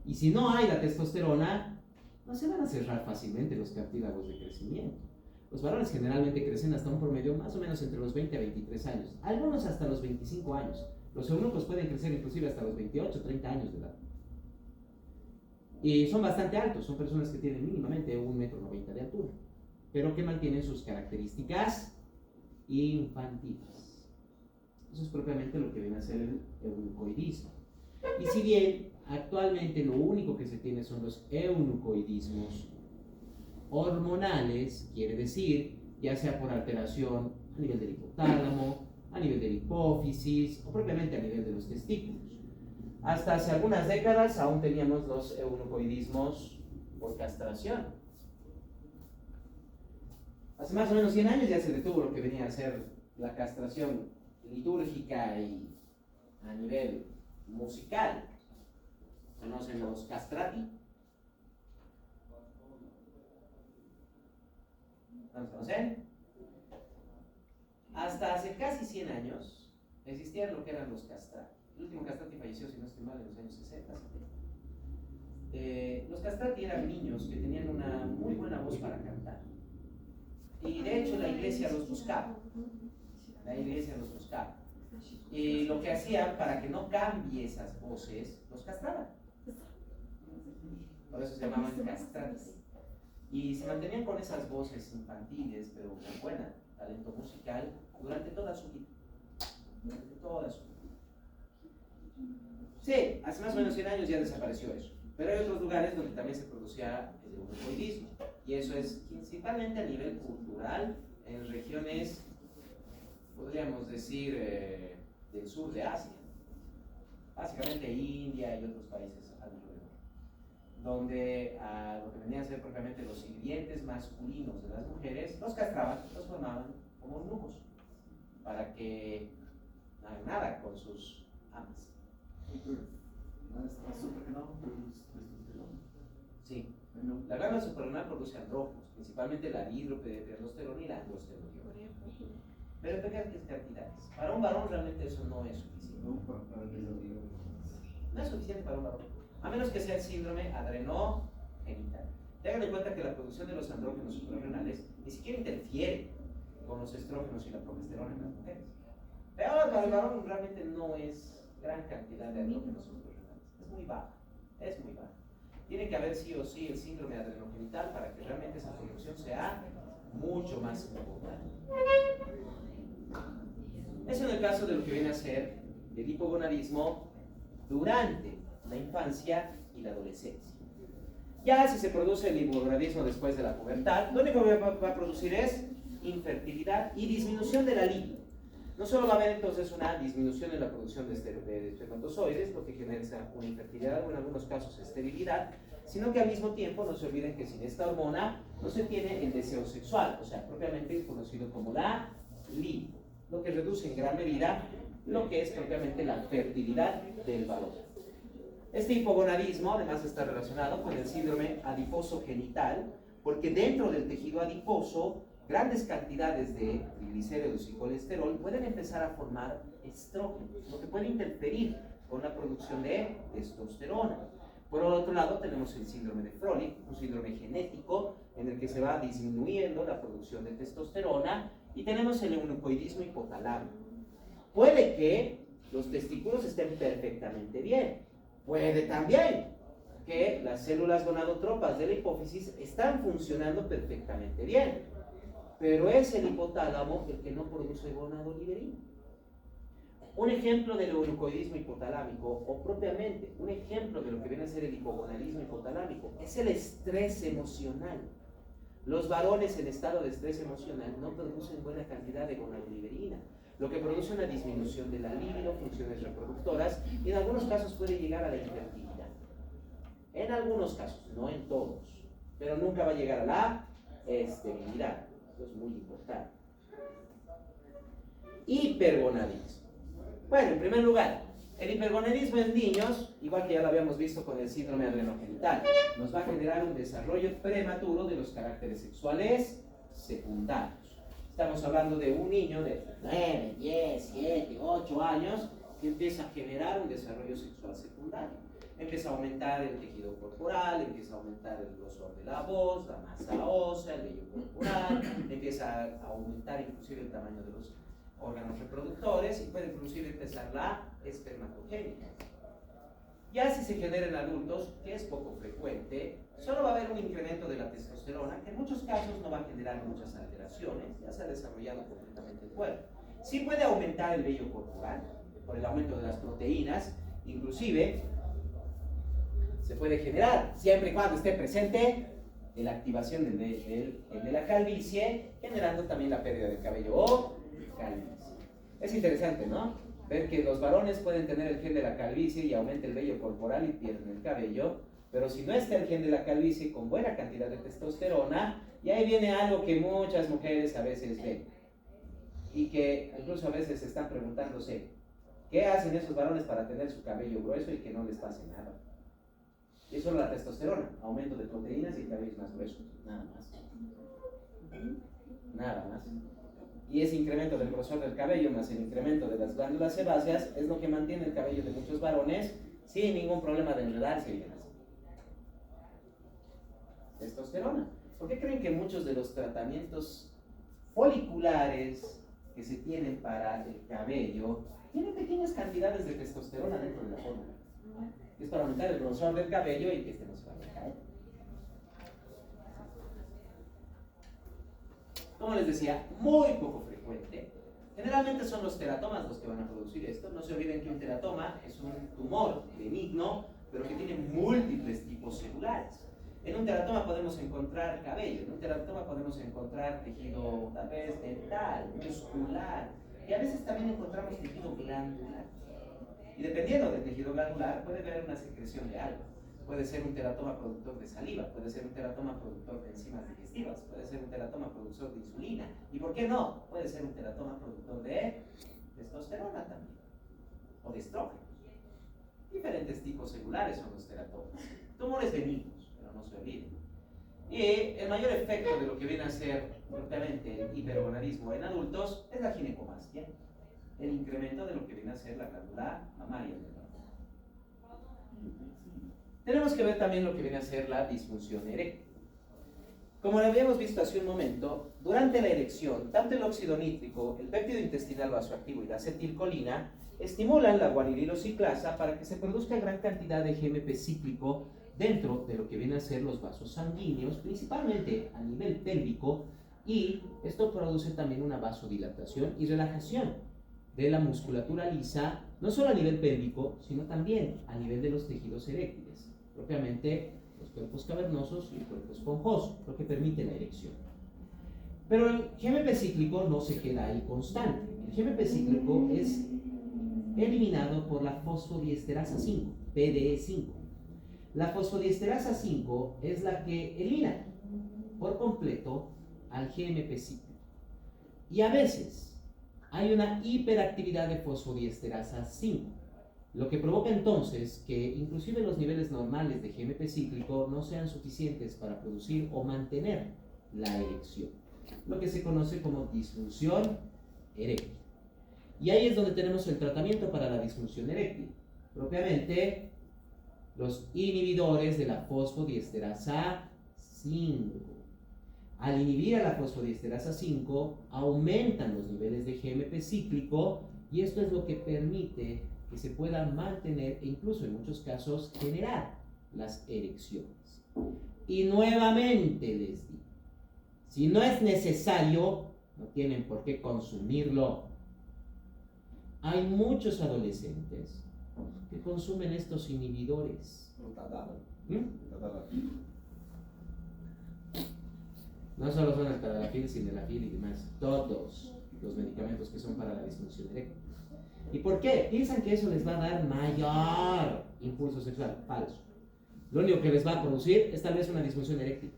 S1: Y si no hay la testosterona, no se van a cerrar fácilmente los cartílagos de crecimiento. Los varones generalmente crecen hasta un promedio más o menos entre los 20 a 23 años, algunos hasta los 25 años. Los eunucos pueden crecer inclusive hasta los 28, 30 años de edad. Y son bastante altos, son personas que tienen mínimamente 1,90 m de altura, pero que mantienen sus características infantiles. Eso es propiamente lo que viene a ser el eunucoidismo. Y si bien actualmente lo único que se tiene son los eunucoidismos hormonales, quiere decir, ya sea por alteración a nivel del hipotálamo, a nivel de la hipófisis o propiamente a nivel de los testículos. Hasta hace algunas décadas aún teníamos los eunucoidismos por castración. Hace más o menos 100 años ya se detuvo lo que venía a ser la castración litúrgica y a nivel musical. ¿Conocen los castrati? ¿No los conocen? Hasta hace casi 100 años existían lo que eran los castrati. El último castrati falleció, si no estoy mal, en los años 60. Los castrati eran niños que tenían una muy buena voz para cantar. Y de hecho la iglesia los buscaba. La iglesia los buscaba. Y lo que hacían para que no cambie esas voces, los castraban. Por eso se llamaban castratis. Y se mantenían con esas voces infantiles, pero con buen talento musical, durante toda su vida. Durante toda su vida. Sí, hace más o menos 100 años ya desapareció eso. Pero hay otros lugares donde también se producía el eunucoidismo. Y eso es principalmente a nivel cultural, en regiones, podríamos decir, del sur de Asia. Básicamente India y otros países alrededor. Donde lo que venían a ser propiamente los sirvientes masculinos de las mujeres, los castraban, los formaban como eunucos, para que no hagan nada con sus amas. Sí, la glándula suprarrenal produce andrógenos, principalmente la dihidrotestosterona y la androstenediona. Pero en pequeñas cantidades. Para un varón realmente eso no es suficiente. No es suficiente para un varón, a menos que sea el síndrome adrenogenital. Tengan en cuenta que la producción de los andrógenos suprarrenales ni siquiera interfiere con los estrógenos y la progesterona en las mujeres. Pero para el varón realmente no es gran cantidad de andrógenos suprarrenales. Es muy baja, es muy baja. Tiene que haber sí o sí el síndrome adrenogenital para que realmente esa producción sea mucho más importante. Eso en el caso de lo que viene a ser el hipogonadismo durante la infancia y la adolescencia. Ya si se produce el hipogonadismo después de la pubertad, lo único que va a producir es infertilidad y disminución de la libido. No solo va a haber entonces una disminución en la producción de espermatozoides, lo que genera una infertilidad o en algunos casos esterilidad, sino que al mismo tiempo no se olviden que sin esta hormona no se tiene el deseo sexual, o sea, propiamente conocido como la libido, lo que reduce en gran medida lo que es propiamente la fertilidad del varón. Este hipogonadismo además está relacionado con el síndrome adiposo genital, porque dentro del tejido adiposo grandes cantidades de triglicéridos y colesterol pueden empezar a formar estrógenos, lo que puede interferir con la producción de testosterona. Por otro lado tenemos el síndrome de Froelich, un síndrome genético en el que se va disminuyendo la producción de testosterona, y tenemos el eunucoidismo hipotalámico. Puede que los testículos estén perfectamente bien, puede también que las células gonadotropas de la hipófisis están funcionando perfectamente bien, pero es el hipotálamo el que no produce gonadoliberina. Un ejemplo del eunucoidismo hipotalámico, o propiamente un ejemplo de lo que viene a ser el hipogonadismo hipotalámico, es el estrés emocional. Los varones en estado de estrés emocional no producen buena cantidad de gonadoliberina, lo que produce una disminución de la libido, funciones reproductoras, y en algunos casos puede llegar a la infertilidad. En algunos casos, no en todos, pero nunca va a llegar a la esterilidad. Esto es muy importante. Hipergonadismo. Bueno, en primer lugar, el hipergonadismo en niños, igual que ya lo habíamos visto con el síndrome adrenogenital, nos va a generar un desarrollo prematuro de los caracteres sexuales secundarios. Estamos hablando de un niño de 9, 10, 7, 8 años que empieza a generar un desarrollo sexual secundario. Empieza a aumentar el tejido corporal, empieza a aumentar el grosor de la voz, la masa ósea, el vello corporal, empieza a aumentar inclusive el tamaño de los órganos reproductores y puede inclusive empezar la espermatogénesis. Ya si se genera en adultos, que es poco frecuente, solo va a haber un incremento de la testosterona, que en muchos casos no va a generar muchas alteraciones, ya se ha desarrollado completamente el cuerpo. Sí puede aumentar el vello corporal por el aumento de las proteínas, inclusive se puede generar, siempre y cuando esté presente, la activación del de la calvicie, generando también la pérdida del cabello o calvicie. Es interesante, ¿no? Ver que los varones pueden tener el gen de la calvicie y aumenta el vello corporal y pierden el cabello, pero si no está el gen de la calvicie con buena cantidad de testosterona, y ahí viene algo que muchas mujeres a veces ven, y que incluso a veces están preguntándose, ¿qué hacen esos varones para tener su cabello grueso y que no les pase nada? Y es solo la testosterona, aumento de proteínas y el cabello es más grueso, nada más. Nada más. Y ese incremento del grosor del cabello más el incremento de las glándulas sebáceas es lo que mantiene el cabello de muchos varones sin ningún problema de enredarse y demás. Testosterona. ¿Por qué creen que muchos de los tratamientos foliculares que se tienen para el cabello tienen pequeñas cantidades de testosterona dentro de la fórmula? Es para aumentar el grosor del cabello y que este no se vaya a caer. Como les decía, muy poco frecuente. Generalmente son los teratomas los que van a producir esto. No se olviden que un teratoma es un tumor benigno, pero que tiene múltiples tipos celulares. En un teratoma podemos encontrar cabello, en un teratoma podemos encontrar tejido tal vez dental, muscular, y a veces también encontramos tejido glandular. Y dependiendo del tejido glandular puede haber una secreción de algo. Puede ser un teratoma productor de saliva, puede ser un teratoma productor de enzimas digestivas, puede ser un teratoma productor de insulina, y ¿por qué no? Puede ser un teratoma productor de testosterona también, o de estrógenos. Diferentes tipos celulares son los teratomas. Tumores benignos, pero no se olviden. Y el mayor efecto de lo que viene a ser propiamente el hipergonadismo en adultos es la ginecomastia, el incremento de lo que viene a ser la glándula mamaria del varón. Tenemos que ver también lo que viene a ser la disfunción eréctil. Como lo habíamos visto hace un momento, durante la erección, tanto el óxido nítrico, el péptido intestinal vasoactivo y la acetilcolina estimulan la guanililociclasa para que se produzca gran cantidad de GMP cíclico dentro de lo que viene a ser los vasos sanguíneos, principalmente a nivel pélvico, y esto produce también una vasodilatación y relajación de la musculatura lisa, no solo a nivel pélvico, sino también a nivel de los tejidos eréctiles, propiamente los cuerpos cavernosos y el cuerpo esponjoso, lo que permite la erección. Pero el GMP cíclico no se queda ahí constante. El GMP cíclico es eliminado por la fosfodiesterasa 5, PDE5. La fosfodiesterasa 5 es la que elimina por completo al GMP cíclico. Y a veces hay una hiperactividad de fosfodiesterasa 5, lo que provoca entonces que inclusive los niveles normales de GMP cíclico no sean suficientes para producir o mantener la erección, lo que se conoce como disfunción eréctil. Y ahí es donde tenemos el tratamiento para la disfunción eréctil, propiamente los inhibidores de la fosfodiesterasa 5. Al inhibir a la fosfodiesterasa 5, aumentan los niveles de GMP cíclico, y esto es lo que permite que se pueda mantener e incluso en muchos casos generar las erecciones. Y nuevamente les digo, si no es necesario, no tienen por qué consumirlo. Hay muchos adolescentes que consumen estos inhibidores. No solo son el tadalafil, sildenafil y demás, todos los medicamentos que son para la disfunción eréctil. ¿Y por qué? Piensan que eso les va a dar mayor impulso sexual. Falso. Lo único que les va a producir es tal vez una disfunción eréctil.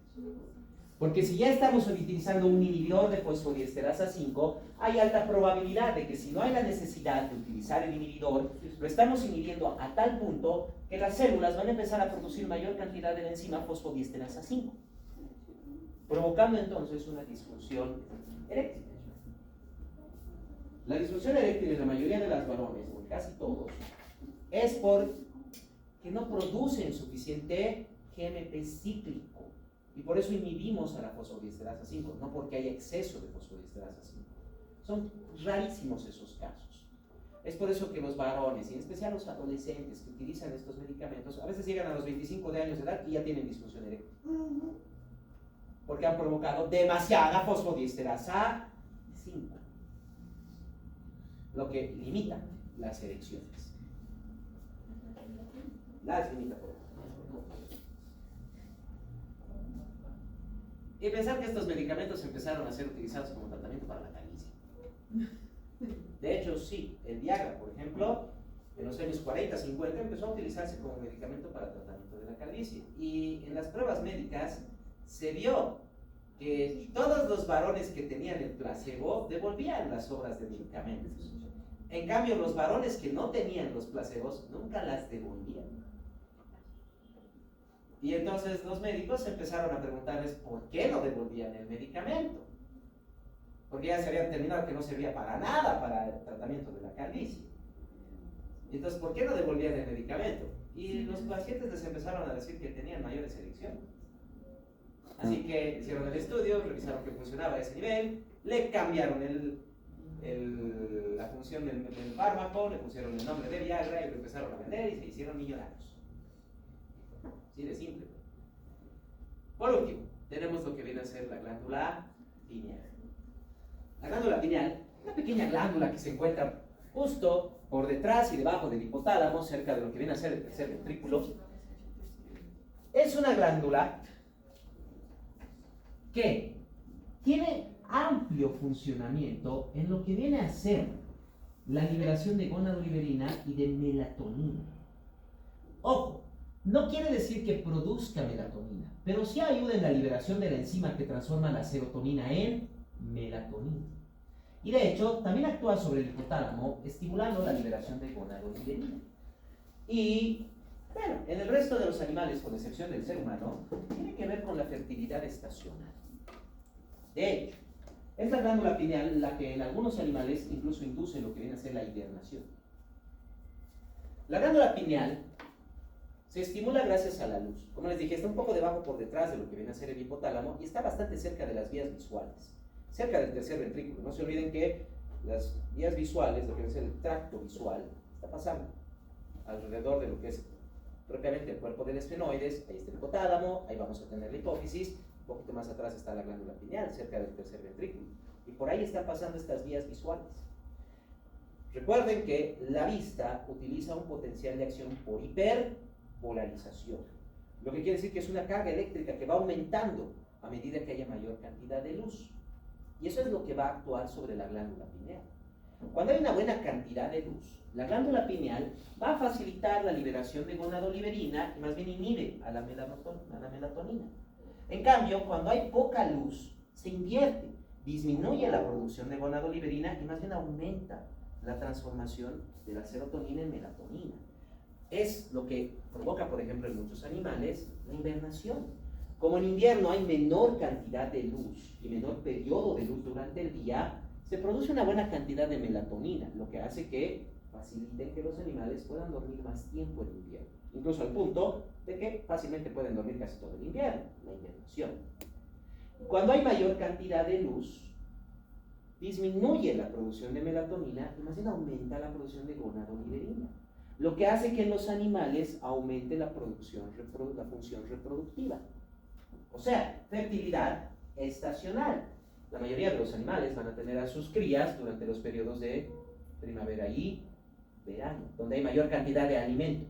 S1: Porque si ya estamos utilizando un inhibidor de fosfodiesterasa 5, hay alta probabilidad de que si no hay la necesidad de utilizar el inhibidor, lo estamos inhibiendo a tal punto que las células van a empezar a producir mayor cantidad de la enzima fosfodiesterasa 5, provocando entonces una disfunción eréctil. La disfunción eréctil en la mayoría de las varones, o en casi todos, es porque no producen suficiente GMP cíclico. Y por eso inhibimos a la fosfodiesterasa 5, no porque haya exceso de fosfodiesterasa 5. Son rarísimos esos casos. Es por eso que los varones, y en especial los adolescentes que utilizan estos medicamentos, a veces llegan a los 25 de años de edad y ya tienen disfunción eréctil. Porque han provocado demasiada fosfodiesterasa 5, lo que limita las erecciones. Las limita por y pensar que estos medicamentos empezaron a ser utilizados como tratamiento para la calvicie. De hecho, sí, el Viagra, por ejemplo, en los años 40, 50 empezó a utilizarse como medicamento para tratamiento de la calvicie. Y en las pruebas médicas se vio que todos los varones que tenían el placebo devolvían las obras de medicamentos. En cambio, los varones que no tenían los placebos nunca las devolvían. Y entonces los médicos empezaron a preguntarles por qué no devolvían el medicamento. Porque ya se habían terminado que no servía para nada para el tratamiento de la calvicie. Entonces, ¿por qué no devolvían el medicamento? Y los pacientes les empezaron a decir que tenían mayores erecciones. Así que hicieron el estudio, revisaron que funcionaba a ese nivel, le cambiaron la función del fármaco, le pusieron el nombre de Viagra y lo empezaron a vender y se hicieron millonarios. Así de simple. Por último, tenemos lo que viene a ser la glándula pineal. La glándula pineal Una pequeña glándula que se encuentra justo por detrás y debajo del hipotálamo, cerca de lo que viene a ser el tercer ventrículo. Es una glándula que tiene amplio funcionamiento en lo que viene a ser la liberación de gonadoliberina y de melatonina. Ojo, no quiere decir que produzca melatonina, pero sí ayuda en la liberación de la enzima que transforma la serotonina en melatonina. Y de hecho, también actúa sobre el hipotálamo, estimulando la liberación de gonadoliberina. Y, bueno, en el resto de los animales, con excepción del ser humano, tiene que ver con la fertilidad estacional. De hecho, es la glándula pineal la que en algunos animales incluso induce lo que viene a ser la hibernación. La glándula pineal se estimula gracias a la luz. Como les dije, está un poco debajo por detrás de lo que viene a ser el hipotálamo y está bastante cerca de las vías visuales, cerca del tercer ventrículo. No se olviden que las vías visuales, lo que es el tracto visual, está pasando alrededor de lo que es propiamente el cuerpo del esfenoides. Ahí está el hipotálamo, ahí vamos a tener la hipófisis, un poquito más atrás está la glándula pineal, cerca del tercer ventrículo. Y por ahí están pasando estas vías visuales. Recuerden que la vista utiliza un potencial de acción por hiperpolarización, lo que quiere decir que es una carga eléctrica que va aumentando a medida que haya mayor cantidad de luz. Y eso es lo que va a actuar sobre la glándula pineal. Cuando hay una buena cantidad de luz, la glándula pineal va a facilitar la liberación de gonadoliberina y más bien inhibe a la melatonina. En cambio, cuando hay poca luz, se invierte, disminuye la producción de gonadoliberina y más bien aumenta la transformación de la serotonina en melatonina. Es lo que provoca, por ejemplo, en muchos animales, la hibernación. Como en invierno hay menor cantidad de luz y menor periodo de luz durante el día, se produce una buena cantidad de melatonina, lo que hace que facilite que los animales puedan dormir más tiempo en invierno, incluso al punto de que fácilmente pueden dormir casi todo el invierno, la hibernación. Cuando hay mayor cantidad de luz, disminuye la producción de melatonina y más bien aumenta la producción de gonadoliberina, lo que hace que en los animales aumente la función reproductiva. O sea, fertilidad estacional. La mayoría de los animales van a tener a sus crías durante los periodos de primavera y verano, donde hay mayor cantidad de alimento.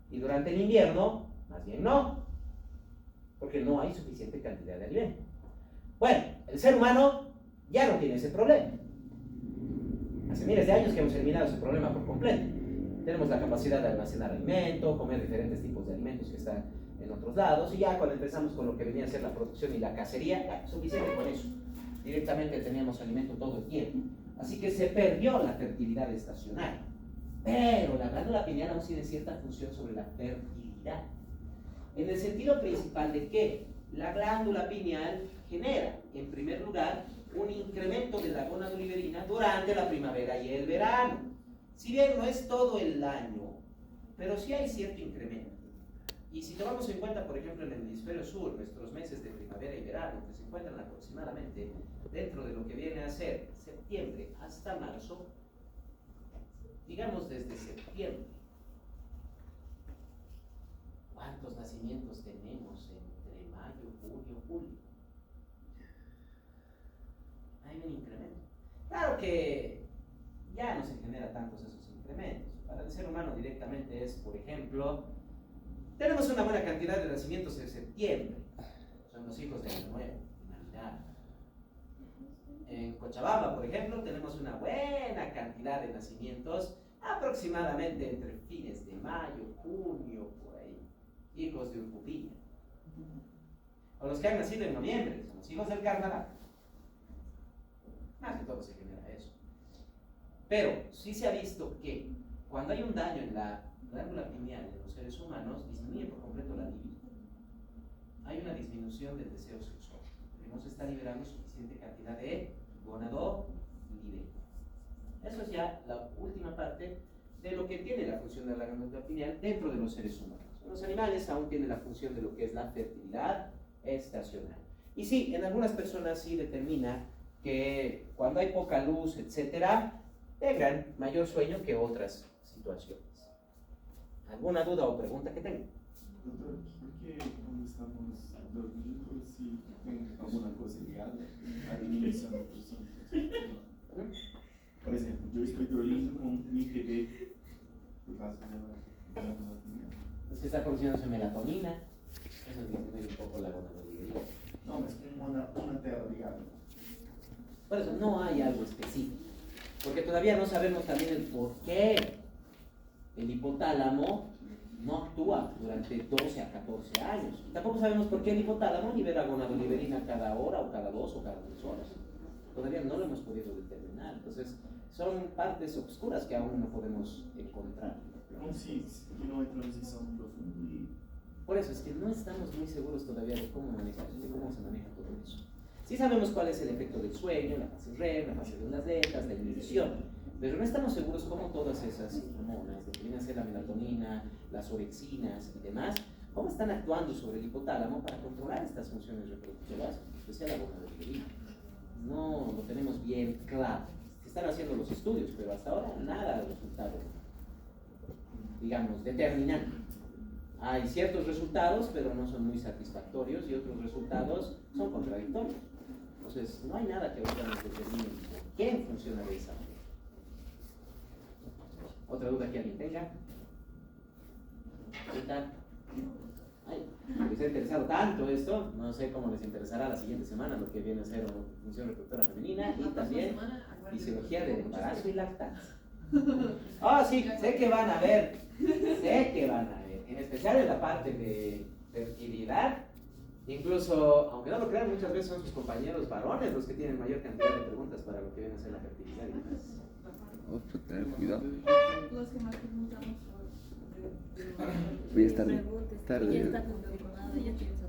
S1: Y durante el invierno, más bien no, porque no hay suficiente cantidad de alimento. Bueno, el ser humano ya no tiene ese problema. Hace miles de años que hemos eliminado ese problema por completo. Tenemos la capacidad de almacenar alimento, comer diferentes tipos de alimentos que están en otros lados, y ya cuando empezamos con lo que venía a ser la producción y la cacería, ya, suficiente con eso. Directamente teníamos alimento todo el tiempo. Así que se perdió la fertilidad estacional. Pero la glándula pineal aún tiene cierta función sobre la fertilidad. En el sentido principal de que la glándula pineal genera, en primer lugar, un incremento de la gonadoliberina durante la primavera y el verano. Si bien no es todo el año, pero sí hay cierto incremento. Y si tomamos en cuenta, por ejemplo, en el hemisferio sur, nuestros meses de primavera y verano, que se encuentran aproximadamente dentro de lo que viene a ser septiembre hasta marzo, digamos desde septiembre, ¿cuántos nacimientos tenemos entre mayo, junio, julio? Hay un incremento. Claro que ya no se genera tantos esos incrementos. Para el ser humano directamente es, por ejemplo, tenemos una buena cantidad de nacimientos en septiembre. Son los hijos de Año Nuevo, Navidad. En Cochabamba, por ejemplo, tenemos una buena cantidad de nacimientos aproximadamente entre fines de mayo, junio, por ahí. Hijos de Urcupiña. O los que han nacido en noviembre, son los hijos del carnaval. Más que todo se genera eso. Pero sí se ha visto que cuando hay un daño en la glándula pineal en los seres humanos, disminuye por completo la libido. Hay una disminución del deseo sexual. No se está liberando suficiente cantidad de gonadoliberina. Eso es ya la última parte de lo que tiene la función de la glándula pineal dentro de los seres humanos. Los animales aún tienen la función de lo que es la fertilidad estacional. Y sí, en algunas personas sí determina que cuando hay poca luz, etcétera, tengan mayor sueño que otras situaciones. ¿Alguna duda o pregunta que tengan?
S3: Doctor, ¿por qué cuando estamos dormidos si tenemos alguna cosa ligada a la disminución de producción? base de la melatonina.
S1: Se está produciendo melatonina, eso disminuye un poco la gonadotropina.
S3: No, es como una teoría.
S1: Por eso no hay algo específico, porque todavía no sabemos también el por qué el hipotálamo no actúa durante 12 a 14 años. Y tampoco sabemos por qué el hipotálamo libera gonadoliberina cada hora o cada 2 o cada 3 horas. Todavía no lo hemos podido determinar. Entonces, son partes obscuras que aún no podemos encontrar.
S3: Aún sí, no introducción profunda y
S1: Por eso es que no estamos muy seguros todavía de cómo se maneja todo eso. Sí sabemos cuál es el efecto del sueño, la fase REM, la fase de las betas, la inhibición, pero no estamos seguros cómo todas esas hormonas, lo que viene a ser la melatonina, las orexinas y demás, cómo están actuando sobre el hipotálamo para controlar estas funciones reproductivas, en especial la gonadotropina. No lo tenemos bien claro. Se están haciendo los estudios, pero hasta ahora nada de resultado, digamos, determinante. Hay ciertos resultados, pero no son muy satisfactorios, y otros resultados son contradictorios. Entonces, no hay nada que ahorita nos determine por qué funciona de esa manera. ¿Otra duda que alguien tenga? ¿Qué tal? Ay, les ha interesado tanto esto, no sé cómo les interesará la siguiente semana lo que viene a ser una función reproductora femenina y también fisiología del embarazo y lactancia. Ah, sí, sé que van a ver, en especial en la parte de fertilidad. Incluso, aunque no lo crean, muchas veces son sus compañeros varones los que tienen mayor cantidad de preguntas para lo que viene a ser la fertilidad y demás.
S4: Tener cuidado.
S2: Los que más preguntamos
S4: Voy a estar
S5: Preguntes,
S4: tarde.
S5: ya está confirmado, ya tienes